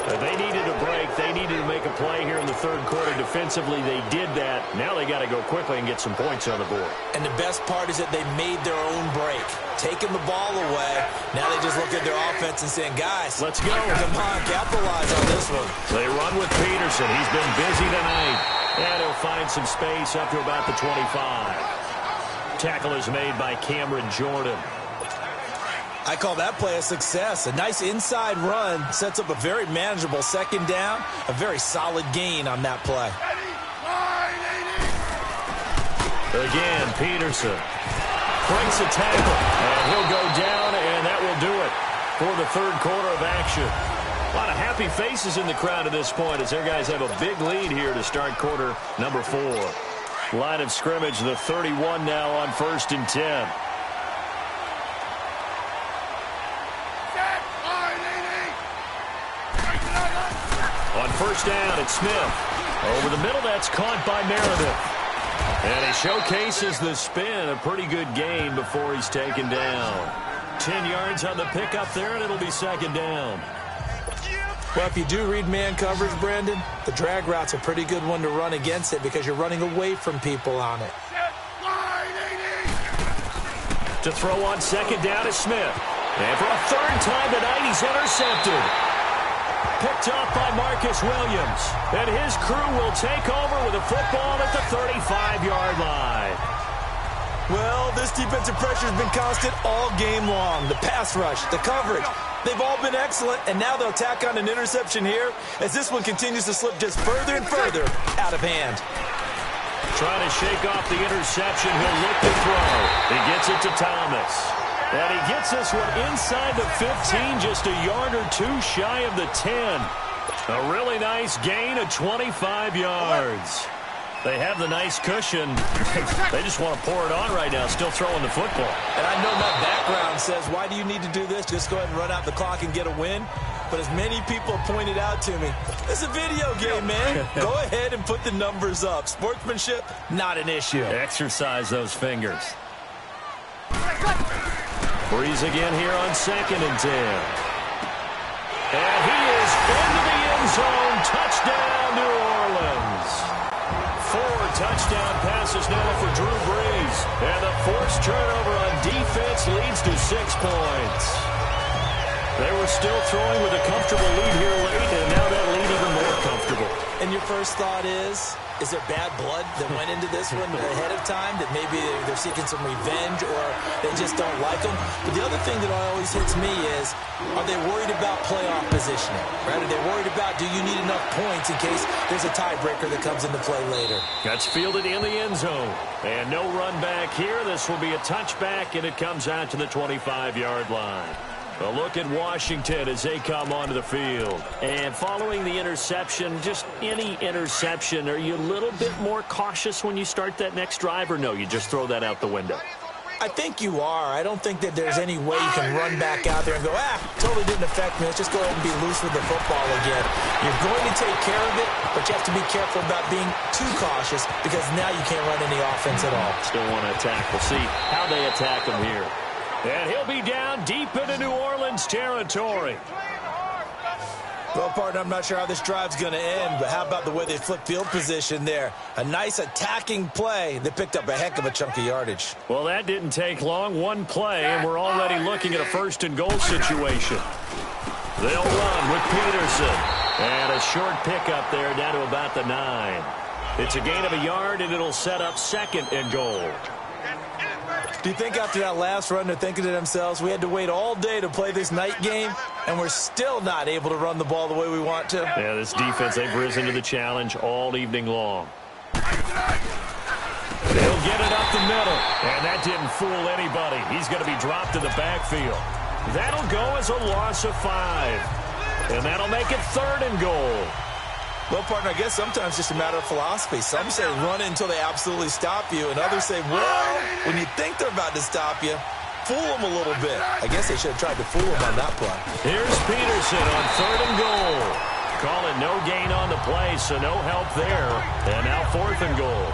They needed a break. They needed to make a play here in the 3rd quarter. Defensively, they did that. Now they got to go quickly and get some points on the board. And the best part is that they made their own break. Taking the ball away. Now they just look at their offense and saying, guys, let's go. Come on, capitalize on this one. They run with Peterson. He's been busy tonight. And he'll find some space up to about the 25. Tackle is made by Cameron Jordan. I call that play a success. A nice inside run sets up a very manageable second down, a very solid gain on that play. Again, Peterson breaks a tackle, and he'll go down, and that will do it for the third quarter of action. A lot of happy faces in the crowd at this point as their guys have a big lead here to start quarter number 4. Line of scrimmage, the 31 now on 1st and 10. On first down, it's Smith. Over the middle, that's caught by Meredith. And he showcases the spin, a pretty good gain before he's taken down. 10 yards on the pickup there, and it'll be second down. Well, if you do read man coverage, Brandon, the drag route's a pretty good one to run against it because you're running away from people on it. To throw on second down is Smith. And for a third time tonight, he's intercepted. Picked off by Marcus Williams. And his crew will take over with a football at the 35-yard line. Well, this defensive pressure has been constant all game long. The pass rush, the coverage, they've all been excellent, and now they'll tack on an interception here as this one continues to slip just further and further out of hand. Trying to shake off the interception. He'll look to throw. He gets it to Thomas. And he gets this one inside the 15, just a yard or two shy of the 10. A really nice gain of 25 yards. They have the nice cushion. They just want to pour it on right now, still throwing the football. And I know my background says, why do you need to do this? Just go ahead and run out the clock and get a win. But as many people pointed out to me, it's a video game, man. Go ahead and put the numbers up. Sportsmanship, not an issue. Exercise those fingers. Breeze again here on 2nd and 10. And he is into the end zone. Touchdown, New Orleans. 4 touchdown passes now for Drew Brees. And the forced turnover on defense leads to 6 points. They were still throwing with a comfortable lead here late, and now that lead even more comfortable. And your first thought is there bad blood that went into this one ahead of time, that maybe they're seeking some revenge or they just don't like them? But the other thing that always hits me is, are they worried about playoff positioning? Right? Are they worried about, do you need enough points in case there's a tiebreaker that comes into play later? That's fielded in the end zone. And no run back here. This will be a touchback, and it comes out to the 25-yard line. A look at Washington as they come onto the field. And following the interception, just any interception, are you a little bit more cautious when you start that next drive, or no, you just throw that out the window? I think you are. I don't think that there's any way you can run back out there and go, totally didn't affect me. Let's just go ahead and be loose with the football again. You're going to take care of it, but you have to be careful about being too cautious because now you can't run any offense at all. Still want to attack. We'll see how they attack him here. And he'll be down deep into New Orleans territory. Well, partner, I'm not sure how this drive's going to end, but how about the way they flip field position there? A nice attacking play. They picked up a heck of a chunk of yardage. Well, that didn't take long. One play, and we're already looking at a 1st and goal situation. They'll run with Peterson. And a short pickup there down to about the 9. It's a gain of a yard, and it'll set up 2nd and goal. Do you think after that last run they're thinking to themselves, we had to wait all day to play this night game, and we're still not able to run the ball the way we want to? Yeah, this defense, they've risen to the challenge all evening long. They'll get it up the middle, and that didn't fool anybody. He's going to be dropped in the backfield. That'll go as a loss of 5, and that'll make it 3rd and goal. Well, partner, I guess sometimes it's just a matter of philosophy. Some say run it until they absolutely stop you, and others say, well, when you think they're about to stop you, fool them a little bit. I guess they should have tried to fool them on that play. Here's Peterson on 3rd and goal. Call it no gain on the play, so no help there. And now 4th and goal.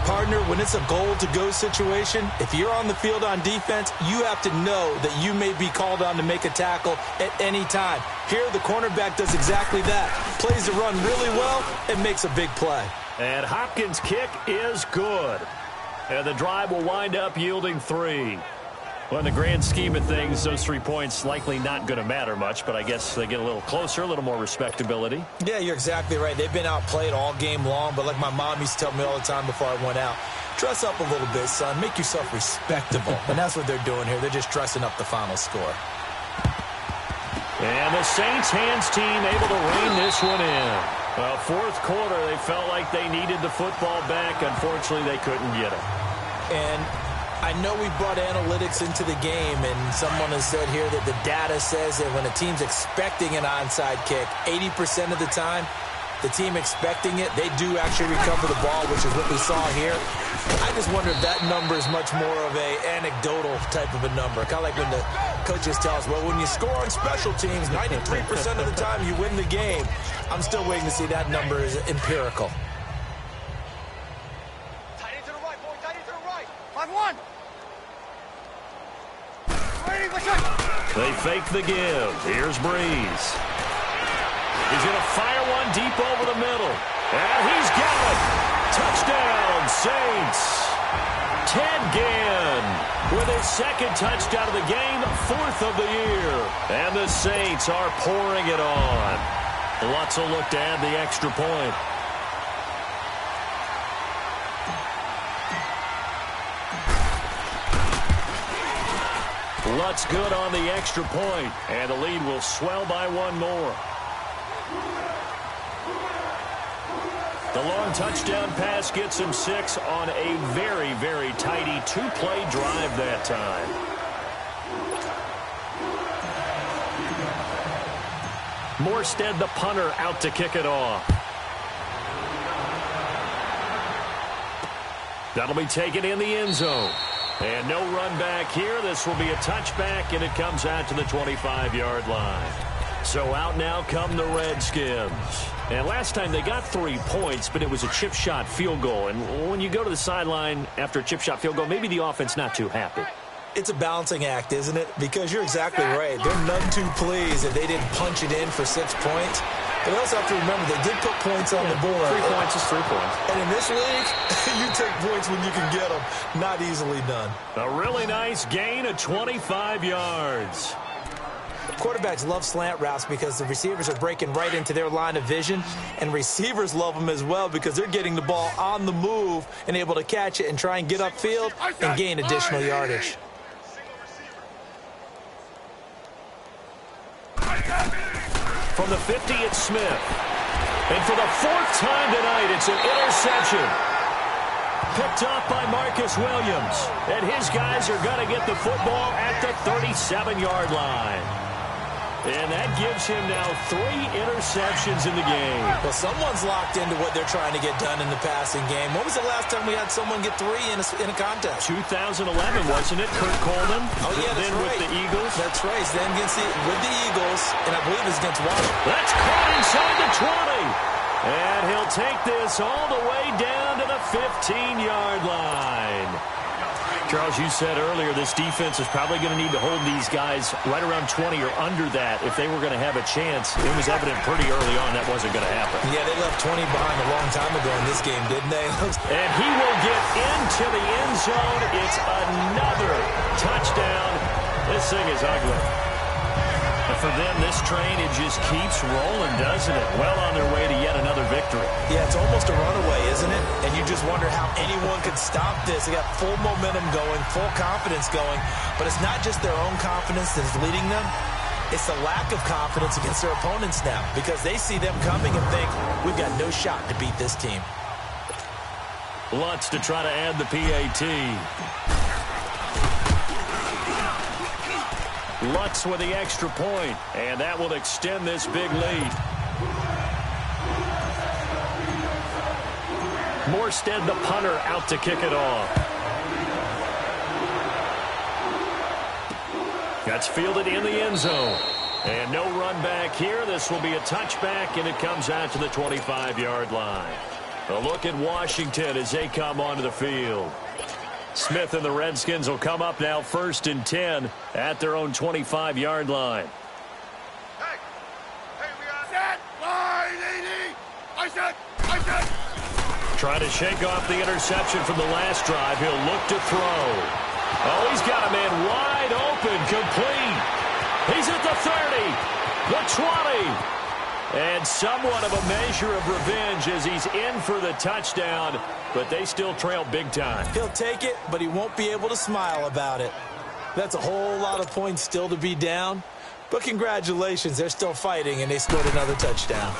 Partner, when it's a goal-to-go situation, if you're on the field on defense, you have to know that you may be called on to make a tackle at any time. Here, the cornerback does exactly that. Plays the run really well and makes a big play. And Hopkins' kick is good. And the drive will wind up yielding 3. Well, in the grand scheme of things, those 3 points likely not going to matter much, but I guess they get a little closer, a little more respectability. Yeah, you're exactly right. They've been outplayed all game long, but like my mom used to tell me all the time before I went out, Dress up a little bit, son. Make yourself respectable. And that's what they're doing here. They're just dressing up the final score. And the Saints hands team able to rein this one in. Well, fourth quarter, they felt like they needed the football back. Unfortunately, they couldn't get it. And I know we brought analytics into the game, and someone has said here that the data says that when a team's expecting an onside kick, 80% of the time, the team expecting it, they do actually recover the ball, which is what we saw here. I just wonder if that number is much more of an anecdotal type of a number. Kind of like when the coaches tell us, well, when you score on special teams, 93% of the time you win the game. I'm still waiting to see that number is empirical. Tight end to the right, boy. Tight end to the right. 5-1. Ready, what's up? They fake the give. Here's Breeze. He's going to fire one deep over the middle. And he's got it. Touchdown, Saints. Ted Ginn with his second touchdown of the game, fourth of the year. And the Saints are pouring it on. Lutz will look to add the extra point. Lutz good on the extra point, and the lead will swell by one more. The long touchdown pass gets him 6 on a very, very tidy two-play drive that time. Morstead, the punter, out to kick it off. That'll be taken in the end zone. And no run back here. This will be a touchback, and it comes out to the 25-yard line. So out now come the Redskins. And last time they got 3 points, but it was a chip shot field goal. And when you go to the sideline after a chip shot field goal, maybe the offense not too happy. It's a balancing act, isn't it? Because you're exactly right. They're none too pleased that they didn't punch it in for 6 points. But they also have to remember they did put points on the board. 3 points is 3 points. And in this league, you take points when you can get them. Not easily done. A really nice gain of 25 yards. Quarterbacks love slant routes because the receivers are breaking right into their line of vision, and receivers love them as well because they're getting the ball on the move and able to catch it and try and get upfield and gain additional yardage. From the 50, it's Smith. And for the 4th time tonight, it's an interception. Picked off by Marcus Williams. And his guys are going to get the football at the 37-yard line. And that gives him now 3 interceptions in the game. Well, someone's locked into what they're trying to get done in the passing game. When was the last time we had someone get 3 in a contest? 2011, wasn't it? Kurt Coleman. Oh, yeah, that's then right. With the Eagles. That's right. Then with the Eagles, and I believe it's against Washington. That's caught inside the 20. And he'll take this all the way down to the 15-yard line. Charles, you said earlier this defense is probably going to need to hold these guys right around 20 or under that if they were going to have a chance. It was evident pretty early on that wasn't going to happen. Yeah, they left 20 behind a long time ago in this game, didn't they? And he will get into the end zone. It's another touchdown. This thing is ugly. And for them, this train, it just keeps rolling, doesn't it? Well on their way to yet another victory. Yeah, it's almost a runaway, isn't it? And you just wonder how anyone could stop this. They got full momentum going, full confidence going. But it's not just their own confidence that's leading them. It's the lack of confidence against their opponents now because they see them coming and think, we've got no shot to beat this team. Lutz to try to add the PAT. Lutz with the extra point, and that will extend this big lead. Morstead, the punter, out to kick it off. That's fielded in the end zone. And no run back here. This will be a touchback, and it comes out to the 25-yard line. A look at Washington as they come onto the field. Smith and the Redskins will come up now 1st and 10 at their own 25-yard line. Hey, we are set. Line 80. I said. Trying to shake off the interception from the last drive. He'll look to throw. Oh, he's got a man wide open, complete. He's at the 30, the 20. And somewhat of a measure of revenge as he's in for the touchdown, but they still trail big time. He'll take it, but he won't be able to smile about it. That's a whole lot of points still to be down. But congratulations, they're still fighting, and they scored another touchdown.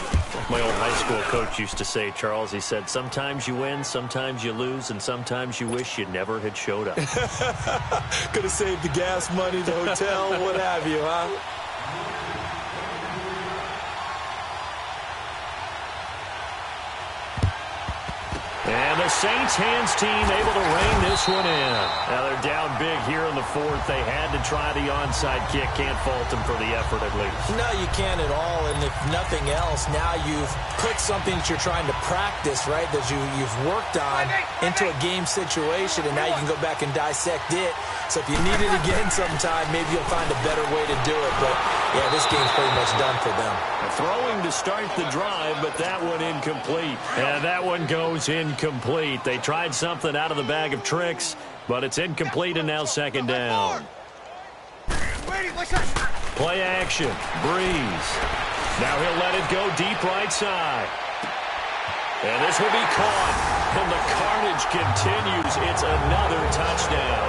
My old high school coach used to say, Charles, he said, sometimes you win, sometimes you lose, and sometimes you wish you never had showed up. Could have saved the gas money, the hotel, what have you, huh? And the Saints hands team able to rein this one in. Now they're down big here in the fourth. They had to try the onside kick. Can't fault them for the effort at least. No, you can't at all. And if nothing else, now you've put something that you're trying to practice, right, that you've worked on into a game situation, and now you can go back and dissect it. So if you need it again sometime, maybe you'll find a better way to do it. But, yeah, this game's pretty much done for them. Throwing to start the drive, but that one incomplete. And that one goes incomplete. They tried something out of the bag of tricks, but it's incomplete and now second down. Play action. Breeze. Now he'll let it go deep right side. And this will be caught. And the carnage continues. It's another touchdown.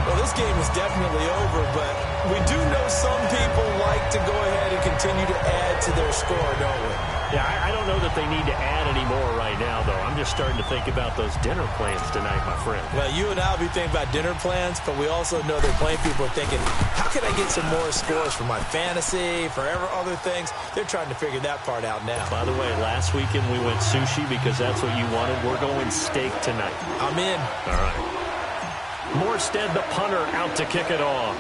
Well, this game is definitely over, but we do know some people like to go ahead and continue to add to their score, don't we? Yeah, I don't know that they need to add any more right now, though. I'm just starting to think about those dinner plans tonight, my friend. Well, you and I will be thinking about dinner plans, but we also know that plenty of people are thinking, how can I get some more scores for my fantasy, for other things? They're trying to figure that part out now. By the way, last weekend we went sushi because that's what you wanted. We're going steak tonight. I'm in. All right. Morstead, the punter, out to kick it off.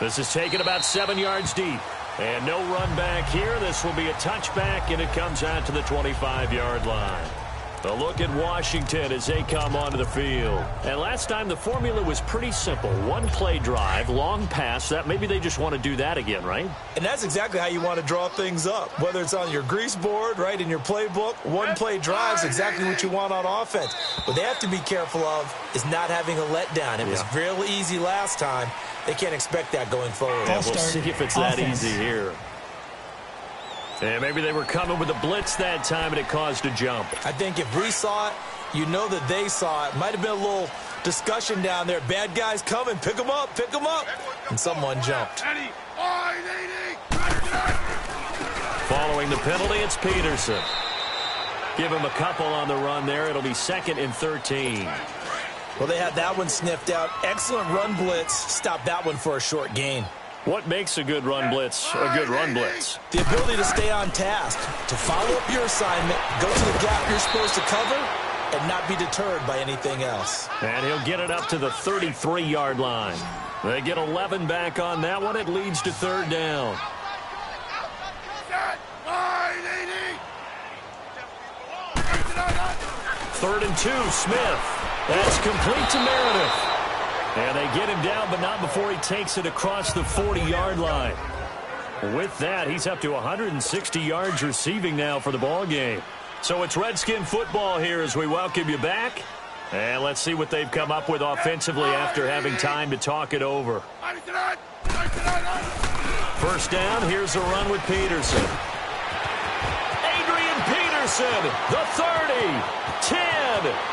This is taken about 7 yards deep. And no run back here. This will be a touchback, and it comes out to the 25-yard line. A look at Washington as they come onto the field. And last time the formula was pretty simple. One play drive, long pass. That maybe they just want to do that again, right? And that's exactly how you want to draw things up. Whether it's on your grease board, right, in your playbook, one play drive is exactly what you want on offense. What they have to be careful of is not having a letdown. It was real easy last time. They can't expect that going forward. Yeah, we'll see if it's that easy here. And maybe they were coming with a blitz that time, and it caused a jump. I think if we saw it, you know that they saw it. Might have been a little discussion down there. Bad guys coming. Pick them up. Pick them up. And someone jumped. Following the penalty, it's Peterson. Give him a couple on the run there. It'll be 2nd and 13. Well, they had that one sniffed out. Excellent run blitz. Stop that one for a short gain. What makes a good run blitz a good run blitz? The ability to stay on task, to follow up your assignment, go to the gap you're supposed to cover, and not be deterred by anything else. And he'll get it up to the 33-yard line. They get 11 back on that one. It leads to 3rd down. Third and 2, Smith. That's complete to Meredith. And they get him down, but not before he takes it across the 40-yard line. With that, he's up to 160 yards receiving now for the ball game. So it's Redskin football here as we welcome you back. And let's see what they've come up with offensively after having time to talk it over. First down, here's a run with Peterson. Adrian Peterson, the 30, 10,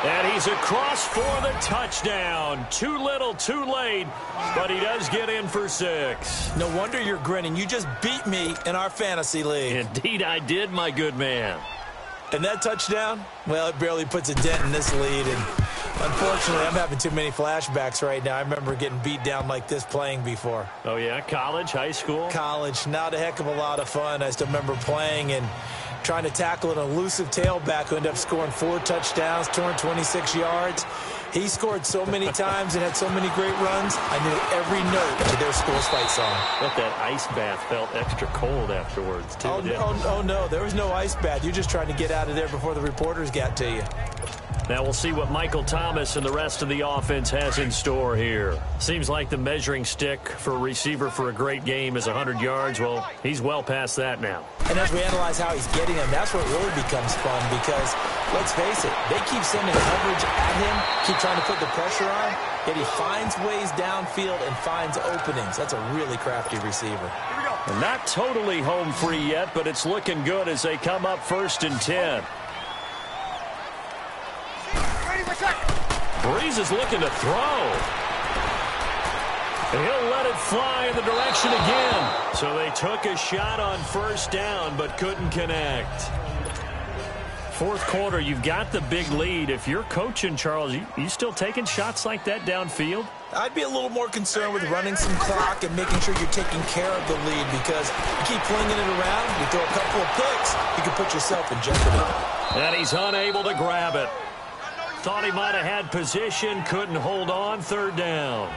and he's across for the touchdown. Too little, too late, but he does get in for 6. No wonder you're grinning. You just beat me in our fantasy league. Indeed I did, my good man. And that touchdown, well, it barely puts a dent in this lead. And unfortunately, I'm having too many flashbacks right now. I remember getting beat down like this playing before. Oh, yeah? College, high school? College. Not a heck of a lot of fun. I still remember playing and trying to tackle an elusive tailback who ended up scoring 4 touchdowns, 226 yards. He scored so many times and had so many great runs, I knew every note to their school's fight song. But that ice bath felt extra cold afterwards, too. Oh, no, there was no ice bath. You're just trying to get out of there before the reporters got to you. Now we'll see what Michael Thomas and the rest of the offense has in store here. Seems like the measuring stick for a receiver for a great game is 100 yards. Well, he's well past that now. And as we analyze how he's getting them, that's where it really becomes fun because, let's face it, they keep sending coverage at him, keep trying to put the pressure on, yet he finds ways downfield and finds openings. That's a really crafty receiver. And not totally home free yet, but it's looking good as they come up 1st and 10. Breeze is looking to throw. He'll let it fly in the direction again. So they took a shot on 1st down, but couldn't connect. 4th quarter, you've got the big lead. If you're coaching, Charles, you still taking shots like that downfield? I'd be a little more concerned with running some clock and making sure you're taking care of the lead because you keep flinging it around, you throw a couple of picks, you can put yourself in jeopardy. And he's unable to grab it. Thought he might have had position, couldn't hold on, 3rd down.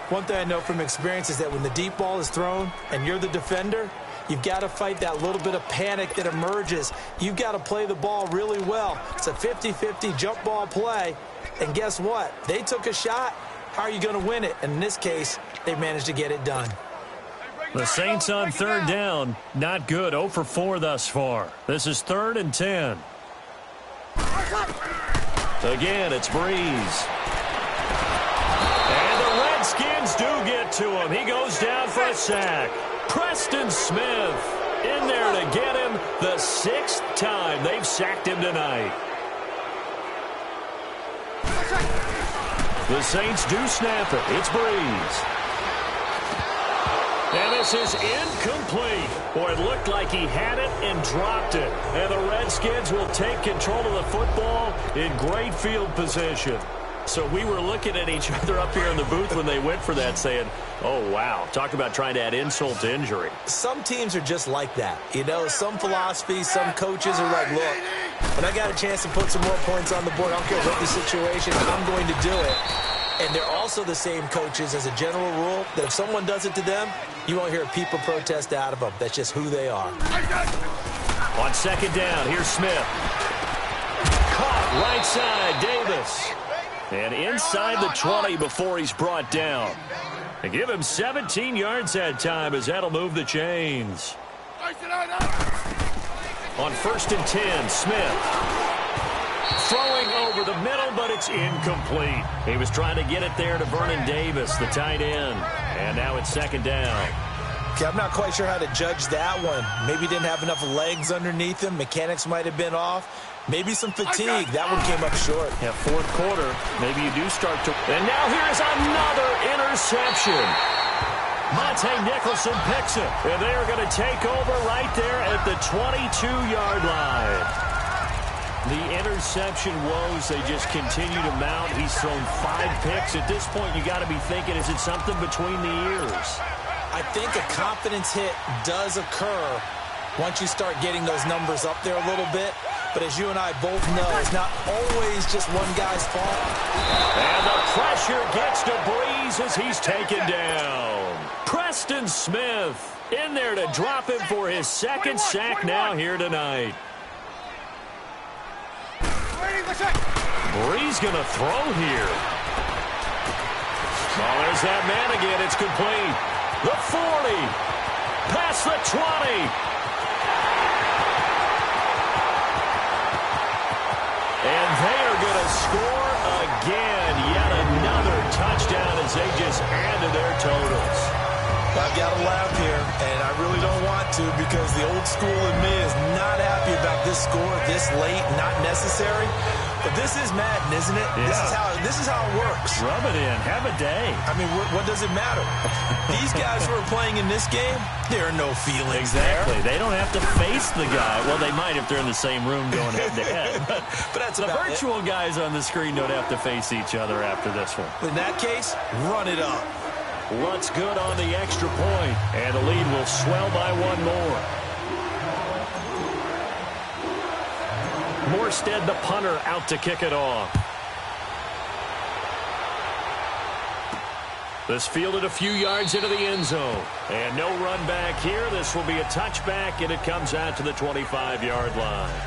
One thing I know from experience is that when the deep ball is thrown and you're the defender, you've got to fight that little bit of panic that emerges. You've got to play the ball really well. It's a 50-50 jump ball play. And guess what? They took a shot. How are you going to win it? And in this case, they managed to get it done. The Saints on 3rd down. Not good. 0 for 4 thus far. This is 3rd and 10. Again, it's Breeze. And the Redskins do get to him. He goes down for a sack. Preston Smith in there to get him the 6th time they've sacked him tonight. The Saints do snap it. It's Breeze. And this is incomplete. Boy, it looked like he had it and dropped it. And the Redskins will take control of the football in great field position. So we were looking at each other up here in the booth when they went for that saying, oh, wow, talk about trying to add insult to injury. Some teams are just like that. You know, some philosophies, some coaches are like, look, when I got a chance to put some more points on the board, I don't care what the situation, I'm going to do it. And they're also the same coaches as a general rule that if someone does it to them, you won't hear people protest out of them. That's just who they are. On 2nd down, here's Smith. Caught right side, Davis. And inside the 20 before he's brought down. They give him 17 yards that time as that'll move the chains. On 1st and 10, Smith. Throwing over the middle, but it's incomplete. He was trying to get it there to Vernon Davis, the tight end. And now it's 2nd down. Okay, I'm not quite sure how to judge that one. Maybe he didn't have enough legs underneath him. Mechanics might have been off. Maybe some fatigue. That one came up short. Yeah, 4th quarter. Maybe you do start to... And now here's another interception. Monte Nicholson picks it. And they are going to take over right there at the 22-yard line. The interception woes, they just continue to mount. He's thrown 5 picks. At this point, you got to be thinking, is it something between the ears? I think a confidence hit does occur once you start getting those numbers up there a little bit. But as you and I both know, it's not always just one guy's fault. And the pressure gets to Breeze as he's taken down. Preston Smith in there to drop him for his 2nd sack now here tonight. Breeze going to throw here. Oh, there's that man again. It's complete. The 40. Past the 20. And they are going to score again. Yet another touchdown as they just add to their totals. I've got to laugh here, and I really don't want to because the old school in me is not happy about this score this late, not necessary. But this is Madden, isn't it? Yeah. This is how it works. Rub it in. Have a day. I mean, what does it matter? These guys who are playing in this game, there are no feelings exactly. there. They don't have to face the guy. Well, they might if they're in the same room going head-to-head. But that's the virtual guys on the screen don't have to face each other after this one. In that case, run it up. Lutz good on the extra point, and the lead will swell by 1 more. Morstead, the punter, out to kick it off. This fielded a few yards into the end zone. And no run back here. This will be a touchback, and it comes out to the 25-yard line.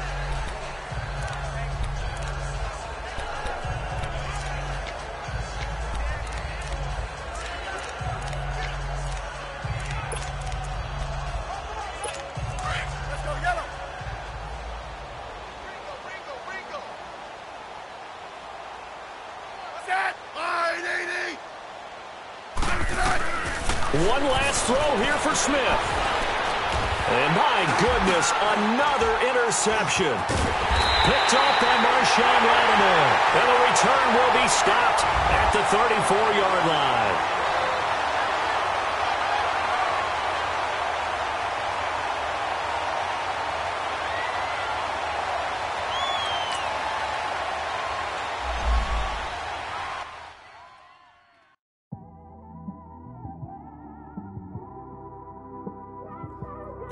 One last throw here for Smith. And my goodness, another interception. Picked off by Marshawn Lattimore. And the return will be stopped at the 34-yard line.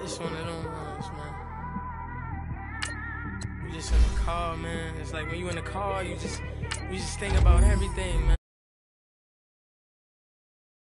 It's one of them ones, man. You just in the car, man. It's like when you in the car, you just think about everything, man.